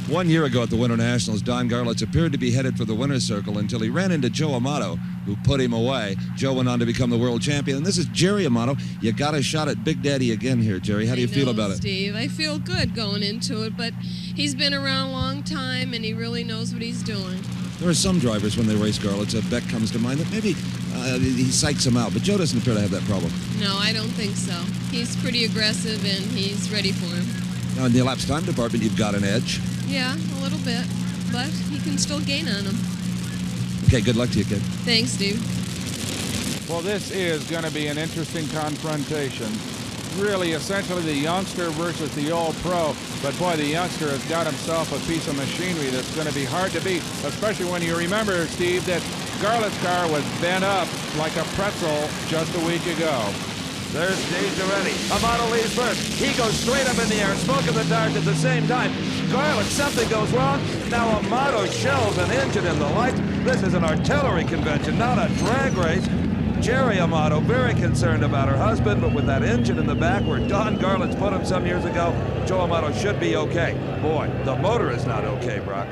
1 year ago at the Winternationals, Don Garlits appeared to be headed for the winner's circle until he ran into Joe Amato, who put him away. Joe went on to become the world champion. And this is Jerry Amato. You got a shot at Big Daddy again here, Jerry. How do you feel about it? Steve, I feel good going into it, but he's been around a long time, and he really knows what he's doing. There are some drivers when they race Garlits, Beck comes to mind, that maybe he psychs them out, but Joe doesn't appear to have that problem. No, I don't think so. He's pretty aggressive, and he's ready for him. Now, in the elapsed time department, you've got an edge. Yeah, a little bit, but he can still gain on him. Okay, good luck to you, kid. Thanks, Steve. Well, this is going to be an interesting confrontation. Really, essentially, the youngster versus the old pro. But, boy, the youngster has got himself a piece of machinery that's going to be hard to beat, especially when you remember, Steve, that Garlits' car was bent up like a pretzel just a week ago. There's Steve already. Amato leads first. He goes straight up in the air, smoke in the dark at the same time. Garlits, something goes wrong. Now Amato shells an engine in the lights. This is an artillery convention, not a drag race. Jerry Amato very concerned about her husband, but with that engine in the back where Don Garlits put him some years ago, Joe Amato should be okay. Boy, the motor is not okay, Brock.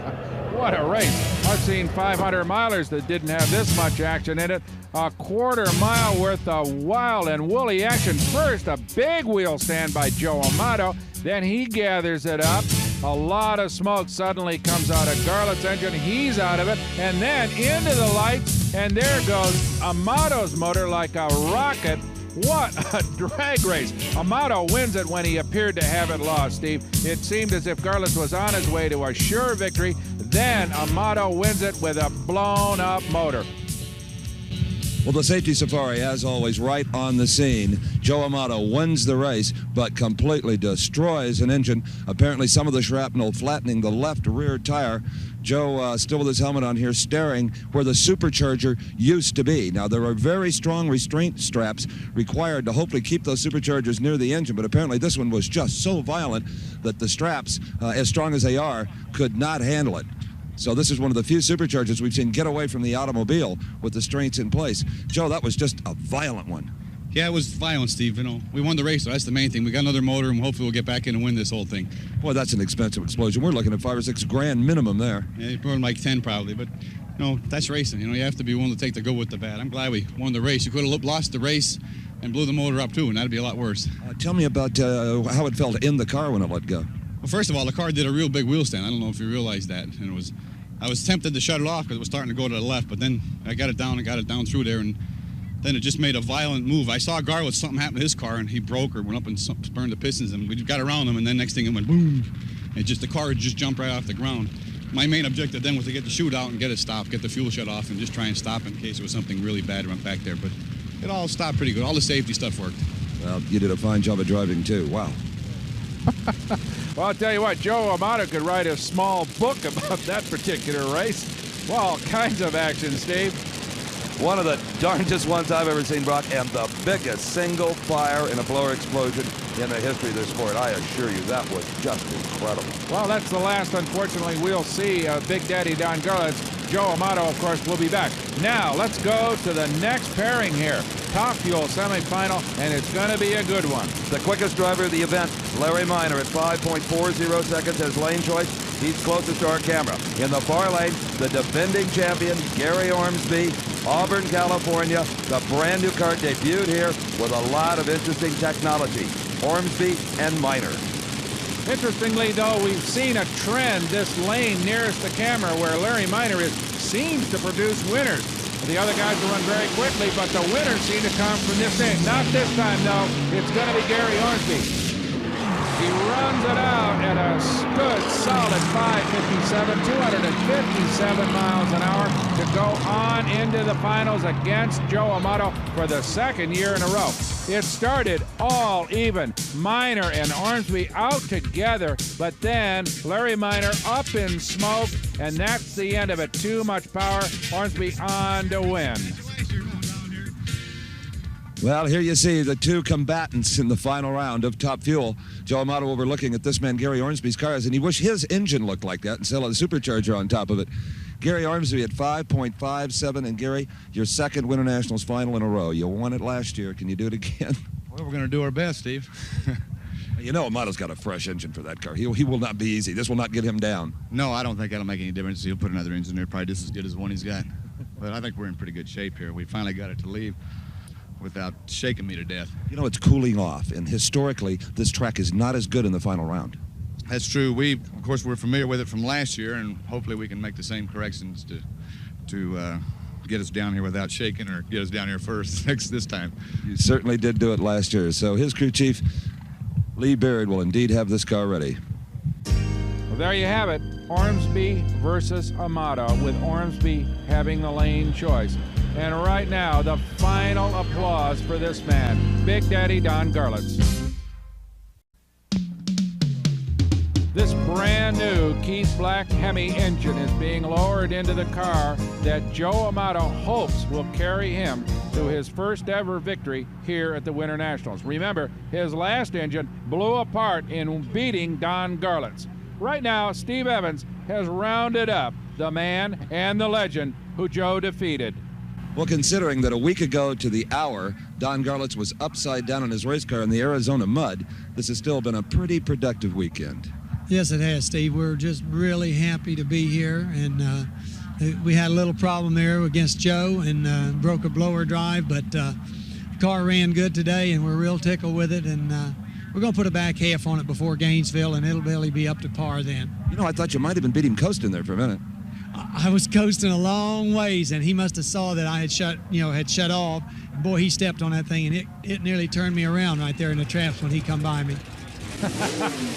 What a race. I've seen 500 milers that didn't have this much action in it. A quarter mile worth of wild and woolly action. First, a big wheel stand by Joe Amato. Then he gathers it up. A lot of smoke suddenly comes out of Garlits' engine. He's out of it. And then into the lights. And there goes Amato's motor like a rocket. What a drag race. Amato wins it when he appeared to have it lost, Steve. It seemed as if Garlits was on his way to a sure victory. Then Amato wins it with a blown-up motor. Well, the safety safari, as always, right on the scene. Joe Amato wins the race, but completely destroys an engine. Apparently, some of the shrapnel flattening the left rear tire. Joe, still with his helmet on here, staring where the supercharger used to be. Now, there are very strong restraint straps required to hopefully keep those superchargers near the engine, but apparently this one was just so violent that the straps, as strong as they are, could not handle it. So this is one of the few superchargers we've seen get away from the automobile with the restraints in place. Joe, that was just a violent one. Yeah, it was violent, Steve. You know, we won the race, so that's the main thing. We got another motor, and hopefully we'll get back in and win this whole thing. Boy, that's an expensive explosion. We're looking at $5 or $6 grand minimum there. Yeah, you burned like 10 probably, but you know, that's racing. You know, you have to be willing to take the good with the bad. I'm glad we won the race. You could have lost the race and blew the motor up too, and that'd be a lot worse. Tell me about how it felt in the car when it let go. Well, first of all, the car did a real big wheel stand. I don't know if you realize that, and I was tempted to shut it off because it was starting to go to the left, but then I got it down through there, and then it just made a violent move. I saw Garlits, something happened to his car, and he broke or went up and burned the pistons, and we got around him, and then next thing it went boom, and the car just jumped right off the ground. My main objective then was to get the chute out and get it stopped, get the fuel shut off, and just try and stop in case there was something really bad went back there. But it all stopped pretty good. All the safety stuff worked. Well, you did a fine job of driving, too. Wow. Well, I'll tell you what, Joe Amato could write a small book about that particular race. Well, all kinds of action, Steve. One of the darndest ones I've ever seen, Brock, and the biggest single fire in a blower explosion in the history of this sport. I assure you, that was just incredible. Well, that's the last, unfortunately, we'll see Big Daddy Don Garlits. Joe Amato, of course, will be back. Now, let's go to the next pairing here. Top Fuel semifinal, and it's going to be a good one. The quickest driver of the event, Larry Minor, at 5.40 seconds as lane choice. He's closest to our camera. In the far lane, the defending champion, Gary Ormsby, Auburn, California. The brand new car debuted here with a lot of interesting technology. Ormsby and Minor. Interestingly, though, we've seen a trend this lane nearest the camera where Larry Minor seems to produce winners. The other guys will run very quickly, but the winners seem to come from this end. Not this time, though. It's going to be Gary Ormsby. He runs it out at a good, solid 5:57, 257 miles an hour to go on into the finals against Joe Amato for the second year in a row. It started all even. Minor and Ormsby out together, but then Larry Minor up in smoke, and that's the end of it. Too much power. Ormsby on to win. Well, here you see the two combatants in the final round of Top Fuel. Joe Amato overlooking at this man Gary Ormsby's cars, and he wished his engine looked like that instead of the supercharger on top of it. Gary Ormsby at 5.57, and Gary, your second Winternationals final in a row. You won it last year. Can you do it again? Well, we're going to do our best, Steve. You know Amato's got a fresh engine for that car. He will not be easy. This will not get him down. No, I don't think that'll make any difference. He'll put another engine there, probably just as good as the one he's got. But I think we're in pretty good shape here. We finally got it to leave without shaking me to death. You know, it's cooling off, and historically, this track is not as good in the final round. That's true. Of course, we're familiar with it from last year, and hopefully we can make the same corrections to get us down here without shaking, or get us down here first this time. You certainly did do it last year. So his crew chief, Lee Beard, will indeed have this car ready. Well, there you have it. Ormsby versus Amato, with Ormsby having the lane choice. And right now, the final applause for this man, Big Daddy Don Garlits. This brand new Keith Black Hemi engine is being lowered into the car that Joe Amato hopes will carry him to his first ever victory here at the Winternationals. Remember, his last engine blew apart in beating Don Garlits. Right now, Steve Evans has rounded up the man and the legend who Joe defeated. Well, considering that a week ago to the hour, Don Garlits was upside down in his race car in the Arizona mud, this has still been a pretty productive weekend. Yes, it has, Steve. We're just really happy to be here, and we had a little problem there against Joe and broke a blower drive, but the car ran good today, and we're real tickled with it, and we're going to put a back half on it before Gainesville, and it'll barely be up to par then. You know, I thought you might have been beating coasting there for a minute. I was coasting a long ways, and he must have saw that I had shut off. Boy, he stepped on that thing, and it nearly turned me around right there in the traps when he come by me.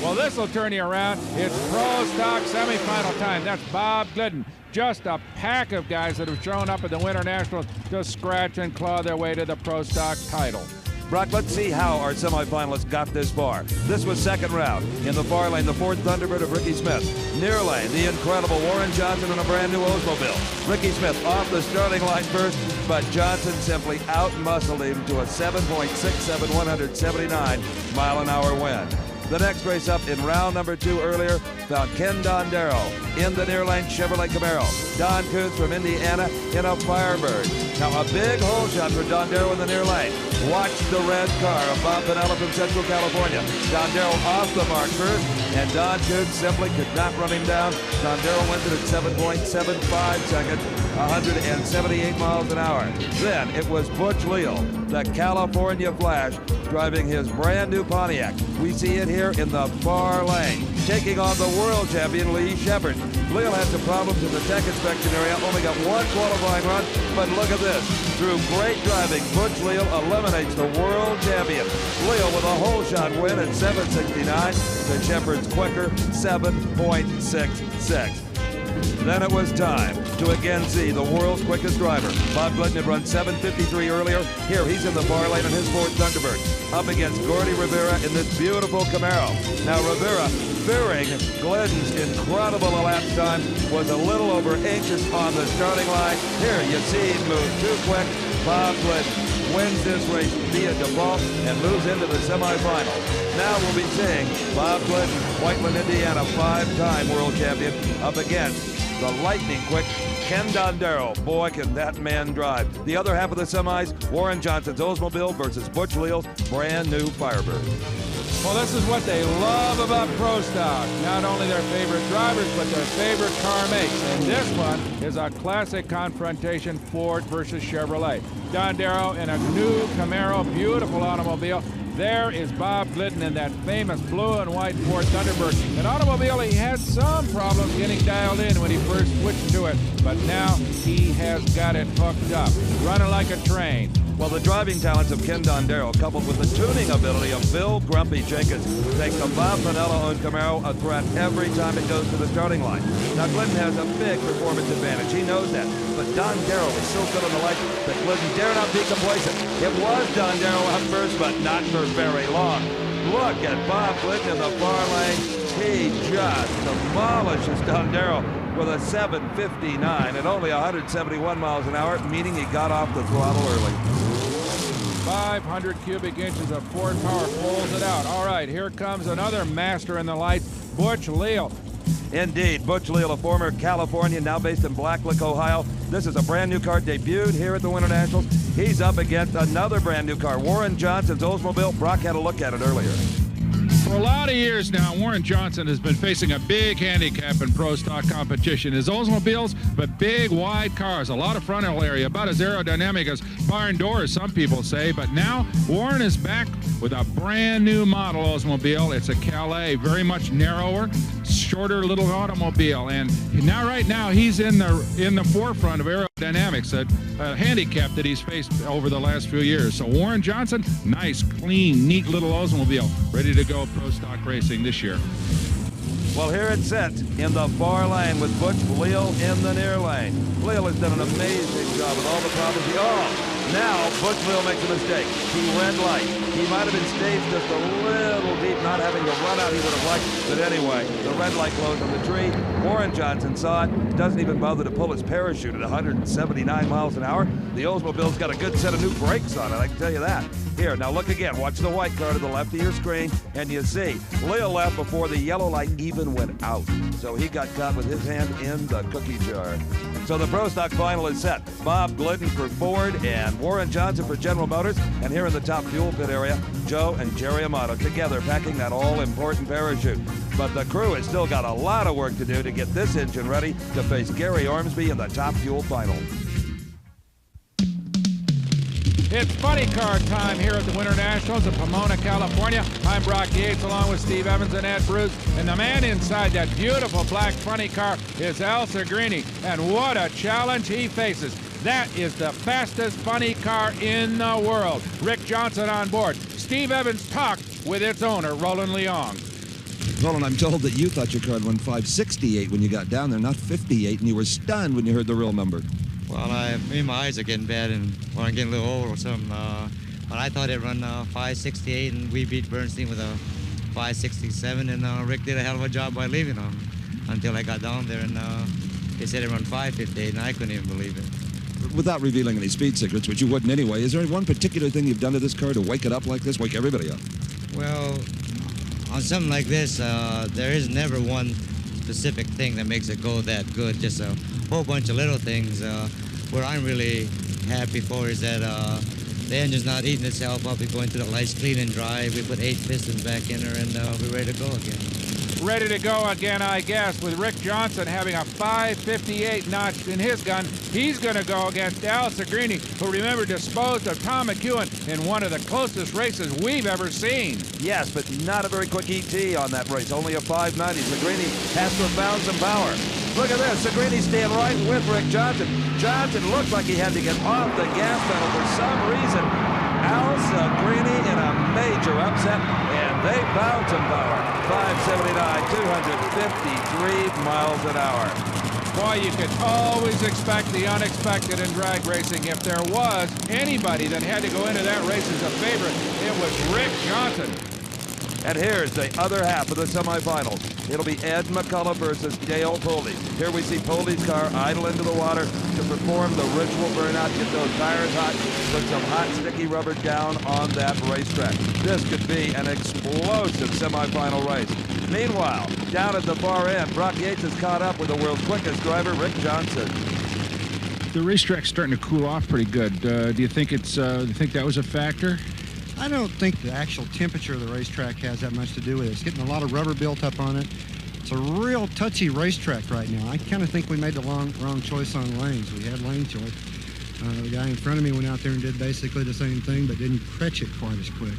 Well, this will turn you around. It's Pro Stock semifinal time. That's Bob Glidden. Just a pack of guys that have shown up at the Winternationals to scratch and claw their way to the Pro Stock title. Brock, let's see how our semifinalists got this far. This was second round. In the far lane, the Ford Thunderbird of Ricky Smith. Near lane, the incredible Warren Johnson in a brand new Oldsmobile. Ricky Smith off the starting line first, but Johnson simply out-muscled him to a 7.67 179 mile-an-hour win. The next race up in round number 2 earlier found Ken Dondero in the near lane Chevrolet Camaro. Don Kuntz from Indiana in a Firebird. Now a big hole shot for Dondero in the near lane. Watch the red car of Bob Pinella from Central California. Dondero off the mark first, and Don Kuntz simply could not run him down. Dondero went at 7.75 seconds, 178 miles an hour. Then it was Butch Leal, the California Flash, driving his brand new Pontiac. We see it here in the far lane, taking on the world champion Lee Shepard. Leal had some problems in the tech inspection area, only got one qualifying run, but look at this. Through great driving, Butch Leal eliminates the world champion. Leal with a hole shot win at 7.69 to Shepard's quicker 7.66. Then it was time to again see the world's quickest driver. Bob Glidden had run 7.53 earlier. Here he's in the far lane on his Ford Thunderbird, up against Gordy Rivera in this beautiful Camaro. Now Rivera, fearing Glidden's incredible elapsed time, was a little over inches on the starting line. Here you see him move too quick. Bob Glidden wins this race via default and moves into the semifinals. Now we'll be seeing Bob Glidden, Whiteland, Indiana, 5-time world champion, up against the lightning quick Ken Dondero. Boy, can that man drive. The other half of the semis, Warren Johnson's Oldsmobile versus Butch Leal's brand new Firebird. Well, this is what they love about Pro Stock. Not only their favorite drivers, but their favorite car makes. And this one is a classic confrontation, Ford versus Chevrolet. Dondero in a new Camaro, beautiful automobile. There is Bob Glidden in that famous blue and white Ford Thunderbird. An automobile he had some problems getting dialed in when he first switched to it, but now he has got it hooked up, running like a train. Well, the driving talents of Ken Dondero, coupled with the tuning ability of Bill Grumpy Jenkins, make the Bob Pinella-owned Camaro a threat every time it goes to the starting line. Now, Glidden has a big performance advantage. He knows that. But Dondero is so good on the light that Glidden dare not be complacent. It was Dondero up first, but not for very long. Look at Bob Glidden in the far lane. He just demolishes Dondero with a 7.59 at only 171 miles an hour, meaning he got off the throttle early. 500 cubic inches of Ford power pulls it out. All right, here comes another master in the lights, Butch Leal. Indeed, Butch Leal, a former Californian, now based in Blacklick, Ohio. This is a brand new car debuted here at the Winternationals. He's up against another brand new car, Warren Johnson's Oldsmobile. Brock had a look at it earlier. For a lot of years now, Warren Johnson has been facing a big handicap in pro stock competition. His Oldsmobiles, but big, wide cars, a lot of frontal area, about as aerodynamic as barn doors, some people say. But now, Warren is back with a brand new model Oldsmobile. It's a Calais, very much narrower, shorter little automobile. And now, right now, he's in the forefront of aerodynamics, a handicap that he's faced over the last few years. So Warren Johnson, nice, clean, neat little Oldsmobile, ready to go pro stock racing this year. Well, here it's set in the far lane with Butch Leal in the near lane. Leal has done an amazing job with all the problems. Now Butch Leal makes a mistake. He red light. He might have been staged just a little deep, not having the run out he would have liked. But anyway, the red light glows on the tree. Warren Johnson saw it. Doesn't even bother to pull his parachute at 179 miles an hour. The Oldsmobile's got a good set of new brakes on it, I can tell you that. Here, now look again. Watch the white car to the left of your screen, and you see Leal left before the yellow light even went out. So he got caught with his hand in the cookie jar. So the Pro Stock final is set. Bob Glidden for Ford and Warren Johnson for General Motors. And here in the top fuel pit area, Joe and Jerry Amato together packing that all-important parachute. But the crew has still got a lot of work to do to get this engine ready to face Gary Ormsby in the top fuel final. It's funny car time here at the Winternationals in Pomona, California. I'm Brock Yates along with Steve Evans and Ed Bruce. And the man inside that beautiful black funny car is Al Segrini. And what a challenge he faces. That is the fastest funny car in the world. Rick Johnson on board. Steve Evans talked with its owner, Roland Leong. Roland, I'm told that you thought your car had run 568 when you got down there, not 58, and you were stunned when you heard the real number. Well, maybe my eyes are getting bad and I'm getting a little old or something. But I thought it run 568, and we beat Bernstein with a 567, and Rick did a hell of a job by leaving them until I got down there, and they said it run 558, and I couldn't even believe it. Without revealing any speed secrets, which you wouldn't anyway, is there one particular thing you've done to this car to wake it up like this, wake everybody up? Well, on something like this, there is never one specific thing that makes it go that good. Just a whole bunch of little things. What I'm really happy for is that the engine's not eating itself up. We're going through the lights clean and dry. We put 8 pistons back in her, and we're ready to go again. Ready to go again, I guess, with Rick Johnson having a 558 notched in his gun. He's going to go against Al Segrini, who, remember, disposed of Tom McEwen in one of the closest races we've ever seen. Yes, but not a very quick ET on that race. Only a 590. Segrini has to have found some power. Look at this. Segrini staying right with Rick Johnson. Johnson looked like he had to get off the gas pedal for some reason. Al Segrini in a major upset, and they found some power. 579, 253 miles an hour. Boy, you could always expect the unexpected in drag racing. If there was anybody that had to go into that race as a favorite, it was Rick Johnson. And here's the other half of the semifinals. It'll be Ed McCullough versus Dale Poldy. Here we see Poldy's car idle into the water to perform the ritual burnout, get those tires hot, put some hot sticky rubber down on that racetrack. This could be an explosive semifinal race. Meanwhile, down at the far end, Brock Yates has caught up with the world's quickest driver, Rick Johnson. The racetrack's starting to cool off pretty good. Do you think it's? Do you think that was a factor? I don't think the actual temperature of the racetrack has that much to do with it. It's getting a lot of rubber built up on it. It's a real touchy racetrack right now. I kind of think we made the wrong choice on lanes. We had lane choice. The guy in front of me went out there and did basically the same thing, but didn't catch it quite as quick.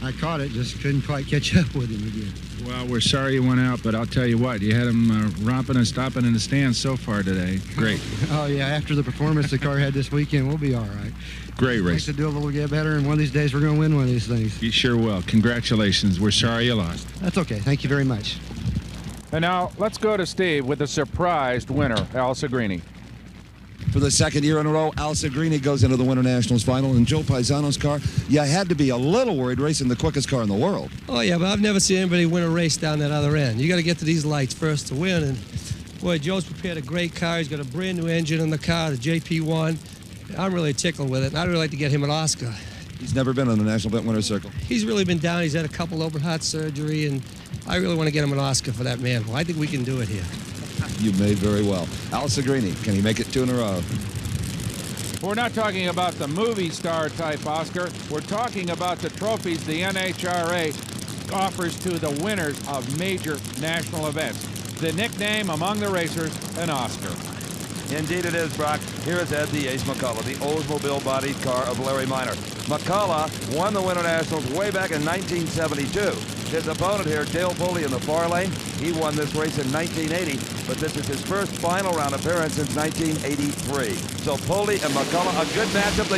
I caught it, just couldn't quite catch up with him again. Well, we're sorry you went out, but I'll tell you what, you had him romping and stopping in the stands so far today. Great. Oh, yeah, after the performance the car had this weekend, we'll be all right. Great race. Like to do a little get better, and one of these days we're going to win one of these things. You sure will. Congratulations. We're sorry you lost. That's okay. Thank you very much. And now let's go to Steve with the surprised winner, Al Segrini. For the second year in a row, Al Segrini goes into the Winternationals final. And Joe Paisano's car, you had to be a little worried racing the quickest car in the world. Oh, yeah, but I've never seen anybody win a race down that other end. You got to get to these lights first to win. And, boy, Joe's prepared a great car. He's got a brand-new engine in the car, the JP1. I'm really tickled with it, and I'd really like to get him an Oscar. He's never been on the National Event Winner's Circle. He's really been down. He's had a couple open heart surgery, and I really want to get him an Oscar for that mantle. I think we can do it here. You may very well. Al Segrini, can he make it 2 in a row? We're not talking about the movie star type Oscar. We're talking about the trophies the NHRA offers to the winners of major national events. The nickname among the racers, an Oscar. Indeed it is, Brock. Here is Ed the Ace McCullough, the Oldsmobile-bodied car of Larry Minor. McCullough won the Winternationals way back in 1972. His opponent here, Dale Pulley in the far lane, he won this race in 1980, but this is his first final round appearance since 1983. So Pulley and McCullough, a good matchup.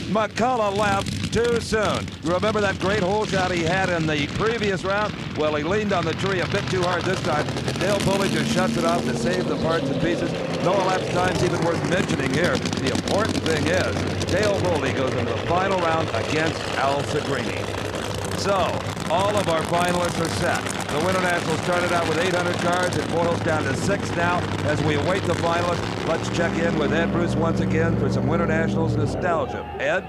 McCullough left too soon. You remember that great hole shot he had in the previous round? Well, he leaned on the tree a bit too hard this time. Dale Pulley just shuts it off to save the parts and pieces. No elapsed time's even worth mentioning here. The important thing is, Dale Pulley goes into the final round against Al Segrini. So, all of our finalists are set. The Winternationals started out with 800 cars. It boils down to 6 now. As we await the finalists, let's check in with Ed Bruce once again for some Winternationals nostalgia. Ed?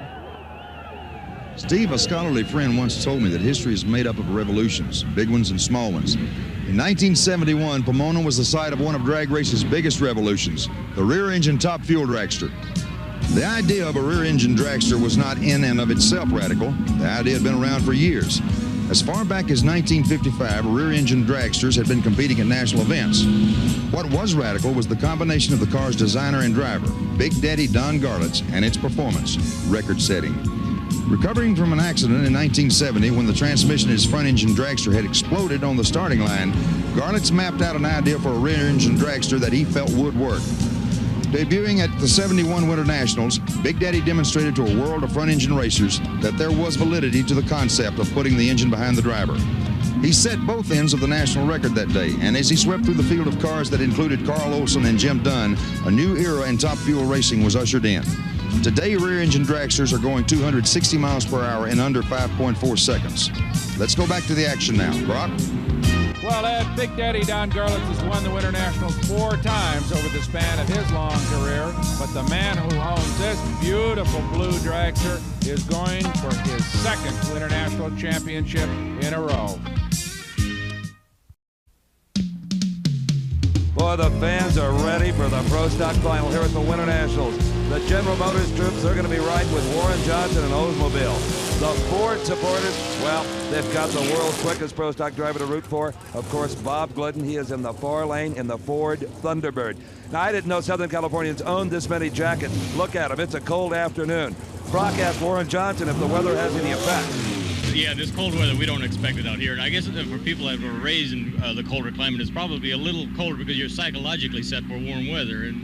Steve, a scholarly friend, once told me that history is made up of revolutions, big ones and small ones. In 1971, Pomona was the site of one of drag race's biggest revolutions, the rear-engine top fuel dragster. The idea of a rear-engine dragster was not in and of itself radical. The idea had been around for years. As far back as 1955, rear-engine dragsters had been competing at national events. What was radical was the combination of the car's designer and driver, Big Daddy Don Garlits, and its performance, record-setting. Recovering from an accident in 1970 when the transmission of his front-engine dragster had exploded on the starting line, Garlits mapped out an idea for a rear-engine dragster that he felt would work. Debuting at the 71 Winternationals, Big Daddy demonstrated to a world of front-engine racers that there was validity to the concept of putting the engine behind the driver. He set both ends of the national record that day, and as he swept through the field of cars that included Carl Olson and Jim Dunn, a new era in top fuel racing was ushered in. Today, rear-engine dragsters are going 260 miles per hour in under 5.4 seconds. Let's go back to the action now. Brock? Well, Ed, Big Daddy Don Garlits has won the Winternationals 4 times over the span of his long career, but the man who owns this beautiful blue dragster is going for his 2nd International Championship in a row. Boy, the fans are ready for the Pro Stock Final here at the Winternationals. The General Motors troops are going to be riding with Warren Johnson and Oldsmobile. The Ford supporters, well, they've got the world's quickest Pro Stock driver to root for. Of course, Bob Glidden. He is in the far lane in the Ford Thunderbird. Now, I didn't know Southern Californians owned this many jackets. Look at them. It's a cold afternoon. Brock asked Warren Johnson if the weather has any effect. Yeah, this cold weather, we don't expect it out here. And I guess for people that were raised in the colder climate, it's probably a little colder because you're psychologically set for warm weather. And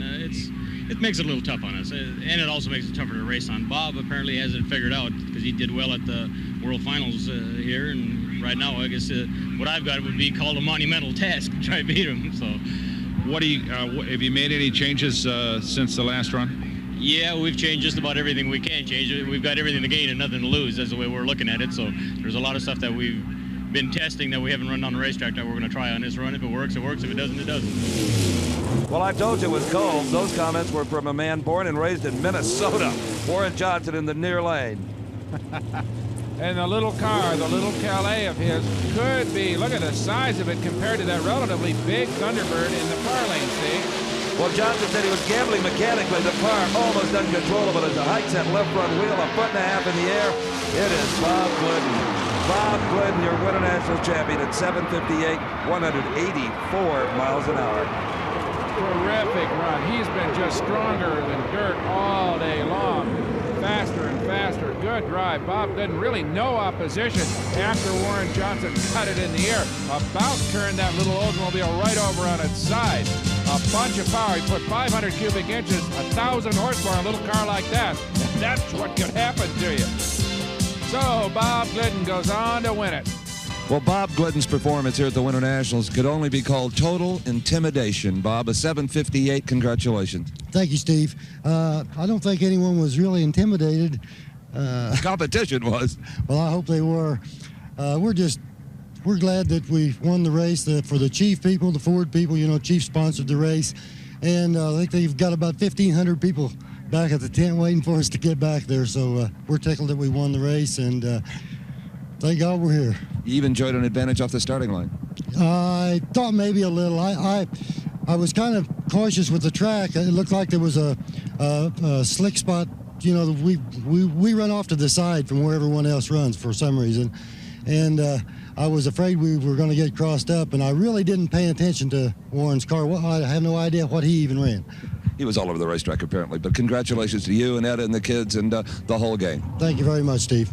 it makes it a little tough on us. And it also makes it tougher to race on. Bob apparently has it figured out because he did well at the World Finals here. And right now, I guess what I've got would be called a monumental task to try to beat him. So, have you made any changes since the last run? Yeah, we've changed just about everything we can change. We've got everything to gain and nothing to lose. That's the way we're looking at it. So there's a lot of stuff that we've been testing that we haven't run on the racetrack that we're going to try on this run. If it works, it works. If it doesn't, it doesn't. Well, I told you it was cold. Those comments were from a man born and raised in Minnesota, Warren Johnson in the near lane. And the little car, the little Calais of his, could be, look at the size of it compared to that relatively big Thunderbird in the far lane, Steve. Well, Johnson said he was gambling mechanically. The car almost uncontrollable as it hikes that left front wheel 1.5 feet in the air. It is Bob Glidden. Bob Glidden, your Winternational champion at 7:58, 184 miles an hour. Terrific run. He's been just stronger than dirt all day long. Faster and faster. Good drive. Bob Glidden, really no opposition after Warren Johnson cut it in the air. About turned that little Oldsmobile right over on its side. A bunch of power. He put 500 cubic inches, 1,000 horsepower in a little car like that. And that's what could happen to you. So Bob Glidden goes on to win it. Well, Bob Glidden's performance here at the Winternationals could only be called total intimidation. Bob, a 7:58. Congratulations. Thank you, Steve. I don't think anyone was really intimidated. Competition was. Well, I hope they were. We're glad that we won the race. For the Chief people, the Ford people, Chief sponsored the race. And I think they've got about 1,500 people back at the tent waiting for us to get back there. So we're tickled that we won the race, and thank God we're here. You even enjoyed an advantage off the starting line. I thought maybe a little. I was kind of cautious with the track. It looked like there was a slick spot. You know, we run off to the side from where everyone else runs for some reason, and I was afraid we were going to get crossed up, and I really didn't pay attention to Warren's car. I have no idea what he even ran. He was all over the racetrack apparently, but congratulations to you and Etta and the kids and the whole gang. Thank you very much, Steve.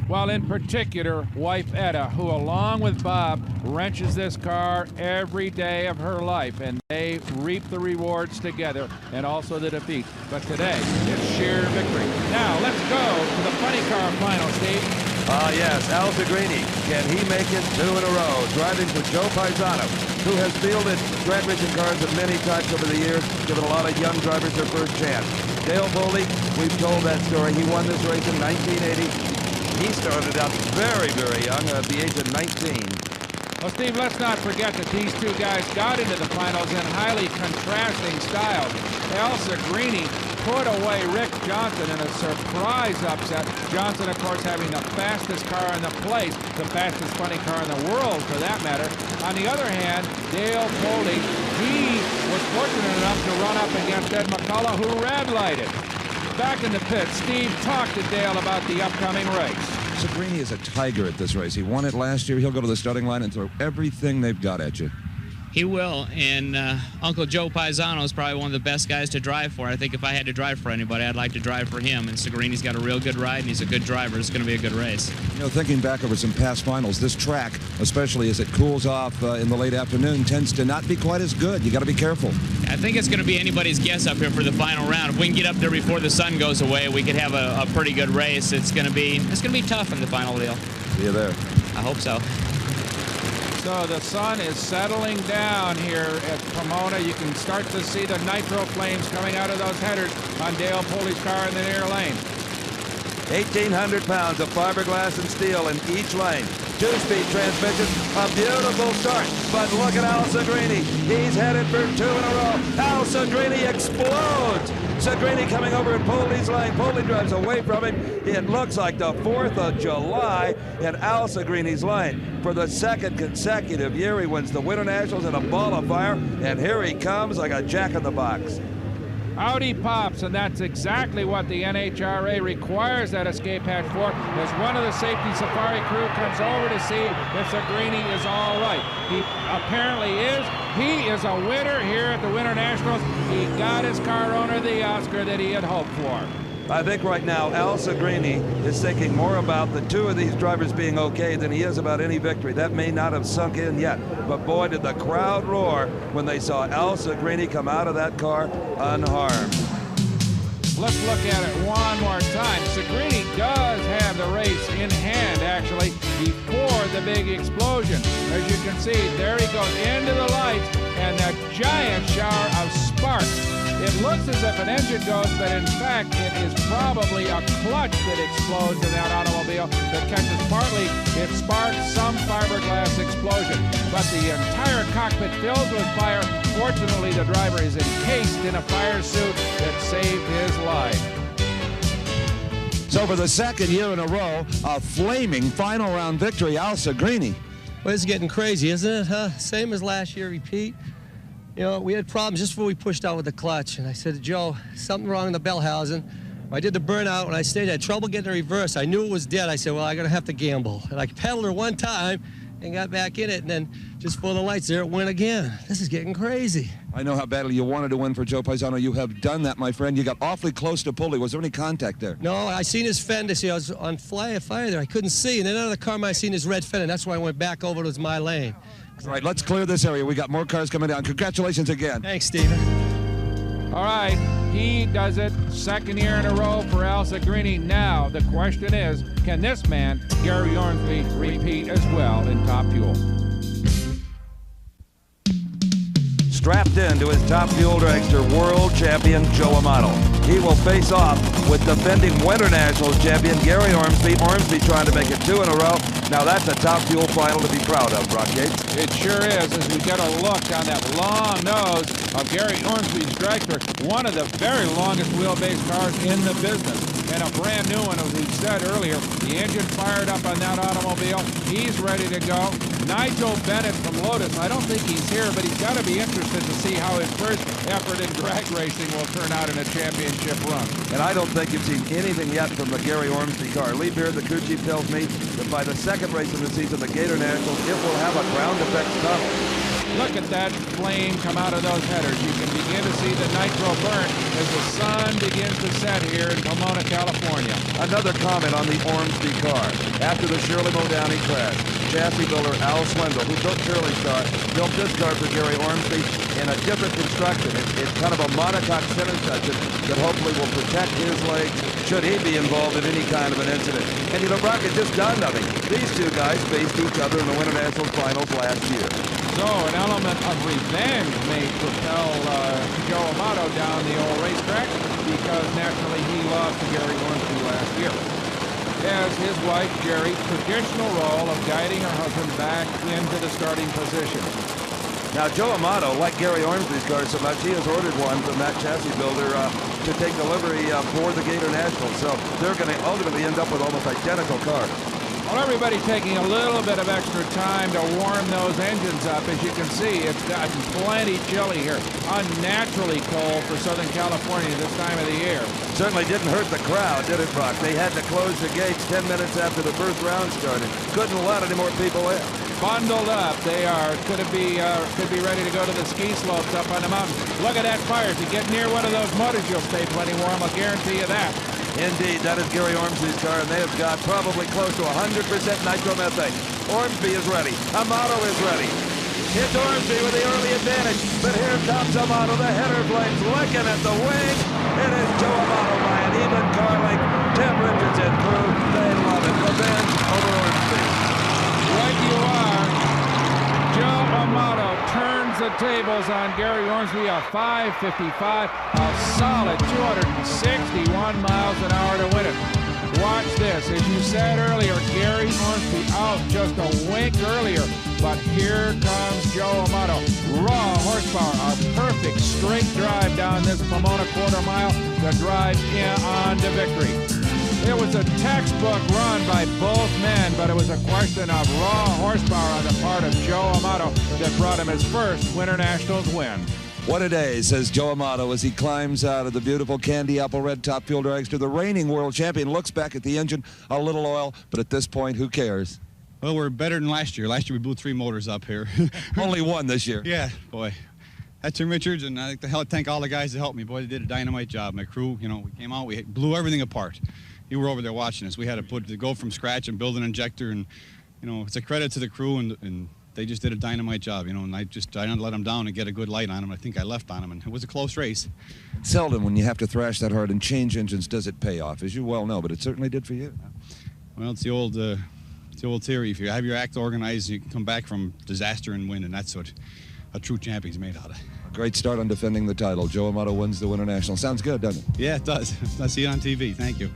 Well, in particular, wife Etta, who along with Bob wrenches this car every day of her life, and they reap the rewards together and also the defeat. But today, it's sheer victory. Now, let's go to the funny car final, Steve. Yes, Al Segrini. Can he make it 2 in a row? Driving for Joe Paisano, who has fielded drag racing cars many times over the years, given a lot of young drivers their first chance. Dale Foley, we've told that story. He won this race in 1980. He started out very, very young, at the age of 19. Well, Steve, let's not forget that these two guys got into the finals in highly contrasting styles. Al Segrini put away Rick Johnson in a surprise upset. Johnson, of course, having the fastest car in the place, the fastest funny car in the world, for that matter. On the other hand, Dale Foley, he was fortunate enough to run up against Ed McCullough, who red-lighted. Back in the pit, Steve talked to Dale about the upcoming race. Segrini is a tiger at this race. He won it last year. He'll go to the starting line and throw everything they've got at you. He will, and Uncle Joe Paisano is probably one of the best guys to drive for. I think if I had to drive for anybody, I'd like to drive for him, and Segrini's got a real good ride, and he's a good driver. It's going to be a good race. You know, thinking back over some past finals, this track, especially as it cools off in the late afternoon, tends to not be quite as good. You got to be careful. I think it's going to be anybody's guess up here for the final round. If we can get up there before the sun goes away, we could have a pretty good race. It's going to be tough in the final deal. See you there. I hope so. So the sun is settling down here at Pomona. You can start to see the nitro flames coming out of those headers on Dale Foley's car in the near lane. 1,800 pounds of fiberglass and steel in each lane. 2-speed transmission, a beautiful start. But look at Al Segrini. He's headed for 2 in a row. Al Segrini explodes. Segrini coming over in Foley's lane. Foley drives away from him. It looks like the 4th of July in Al Segrini's lane. For the second consecutive year, he wins the Winternationals in a ball of fire. And here he comes like a jack-in-the-box. Out he pops, and that's exactly what the NHRA requires that escape hatch for, as one of the safety safari crew comes over to see if Segrini is all right. He apparently is. He is a winner here at the Winternationals. He got his car owner the Oscar that he had hoped for. I think right now Al Segrini is thinking more about the 2 of these drivers being okay than he is about any victory. That may not have sunk in yet, but boy, did the crowd roar when they saw Al Segrini come out of that car unharmed. Let's look at it one more time. Segrini does have the race in hand, actually, before the big explosion. As you can see, there he goes into the lights, and that giant shower of sparks. It looks as if an engine goes, but in fact, it is probably a clutch that explodes in that automobile that catches partly. It sparks some fiberglass explosion, but the entire cockpit fills with fire. Fortunately, the driver is encased in a fire suit that saved his life. So for the second year in a row, a flaming final round victory, Al Segrini. Well, it's getting crazy, isn't it, huh? Same as last year, repeat. You know, we had problems just before we pushed out with the clutch, and I said to Joe, something wrong in the bell housing. I did the burnout, and I stayed, I had trouble getting the reverse. I knew it was dead. I said, well, I'm going to have to gamble. And I pedaled her one time and got back in it, and then just before the lights there, it went again. This is getting crazy. I know how badly you wanted to win for Joe Paisano. You have done that, my friend. You got awfully close to Pulley. Was there any contact there? No, I seen his fender. See, I was on fire there. I couldn't see, and then out of the car, I seen his red fender. That's why I went back over. It was my lane. All right, let's clear this area. We got more cars coming down. Congratulations again. Thanks, Steven. All right, he does it. Second year in a row for Al Segrini. Now, the question is, can this man, Gary Ormsby, repeat as well in Top Fuel? strapped into his Top Fuel Dragster world champion Joe Amato. He will face off with defending Winternationals champion Gary Ormsby. Ormsby trying to make it 2 in a row. Now that's a Top Fuel final to be proud of, Brock Yates. It sure is, as we get a look down that long nose of Gary Ormsby's dragster, one of the very longest wheelbase cars in the business. And a brand new one, as we said earlier. The engine fired up on that automobile. He's ready to go. Nigel Bennett from Lotus, I don't think he's here, but he's got to be interested to see how his first effort in drag racing will turn out in a championship run. And I don't think you've seen anything yet from the Gary Ormsby car. Lee Beard, the crew chief, tells me that by the second race of the season, the Gator Nationals, it will have a ground effects tunnel. Look at that flame come out of those headers. You can begin to see the nitro burn as the sun begins to set here in Pomona, California. Another comment on the Ormsby car. After the Shirley Muldowney crash, chassis builder Al Swindle, who built Shirley's car, built this car for Gary Ormsby in a different construction. It's kind of a monocoque center section that hopefully will protect his legs should he be involved in any kind of an incident. And you know, Brock, it just dawned on me. These two guys faced each other in the Winternationals finals last year. So an element of revenge may propel Joe Amato down the old racetrack, because naturally he lost to Gary Ormsby last year. As his wife, Jerry, traditional role of guiding her husband back into the starting position. Now, Joe Amato, like Gary Ormsby's car so much, he has ordered one from that chassis builder to take delivery for the Gator Nationals. So they're going to ultimately end up with almost identical cars. Well, everybody's taking a little bit of extra time to warm those engines up. As you can see, it's gotten plenty chilly here. Unnaturally cold for Southern California this time of the year. Certainly didn't hurt the crowd, did it, Brock? They had to close the gates 10 minutes after the first round started. Couldn't let any more people in. Bundled up, they are. Could be ready to go to the ski slopes up on the mountain. Look at that fire. If you get near one of those motors, you'll stay plenty warm. I'll guarantee you that. Indeed, that is Gary Ormsby's car, and they have got probably close to 100% nitromethane. Ormsby is ready. Amato is ready. It's Ormsby with the early advantage, but here comes Amato. The header flames licking at the wing. It is Joe Amato by an even car length. Tim Richards and crew, they love it. Revenge over Ormsby. Right you are. Joe Amato turns the tables on Gary Ormsby, a 5:55, a solid 261 miles an hour to win it. Watch this. As you said earlier, Gary Ormsby out just a wink earlier, but here comes Joe Amato. Raw horsepower, a perfect straight drive down this Pomona quarter mile to drive on to victory. It was a textbook run by both men, but it was a question of raw horsepower on the part of Joe Amato that brought him his first Winternationals win. What a day, says Joe Amato as he climbs out of the beautiful candy apple red Top Fuel Dragster. The reigning world champion looks back at the engine, a little oil, but at this point, who cares? Well, we're better than last year. Last year we blew 3 motors up here. Only one this year. Yeah, boy. That's Tim Richards, and I'd like to thank all the guys that helped me. Boy, they did a dynamite job. My crew, you know, we came out, we blew everything apart. You were over there watching us. We had to go from scratch and build an injector, and you know, it's a credit to the crew, and they just did a dynamite job, you know, and I didn't let them down and get a good light on them. I think I left on them, and it was a close race. Seldom when you have to thrash that hard and change engines does it pay off, as you well know, but it certainly did for you. Well, it's the old theory. If you have your act organized, you can come back from disaster and win, and that's what a true champion's made out of. A great start on defending the title. Joe Amato wins the Winternational. Sounds good, doesn't it? Yeah, it does. I see it on TV. Thank you.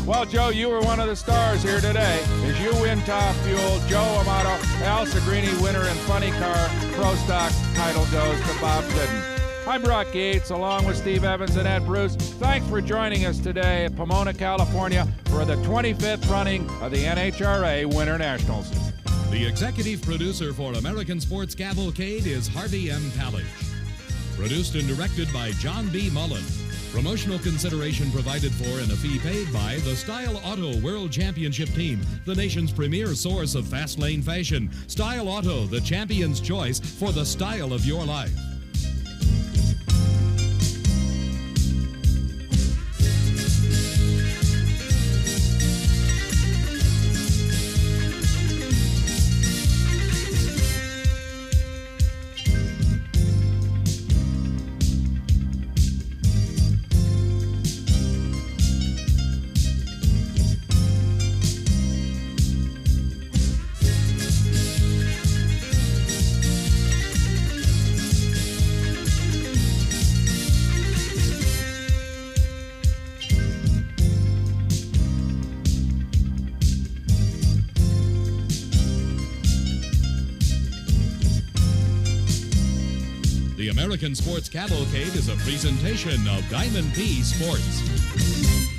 Well, Joe, you were one of the stars here today. As you win Top Fuel, Joe Amato, Al Segrini, winner in Funny Car, Pro Stock, title goes to Bob Glidden. I'm Brock Yates, along with Steve Evans and Ed Bruce. Thanks for joining us today at Pomona, California for the 25th running of the NHRA Winternationals. The executive producer for American Sports Cavalcade is Harvey M. Palish. Produced and directed by John B. Mullen. Promotional consideration provided for and a fee paid by the Style Auto World Championship Team, the nation's premier source of fast lane fashion. Style Auto, the champion's choice for the style of your life. The American Sports Cavalcade is a presentation of Diamond P Sports.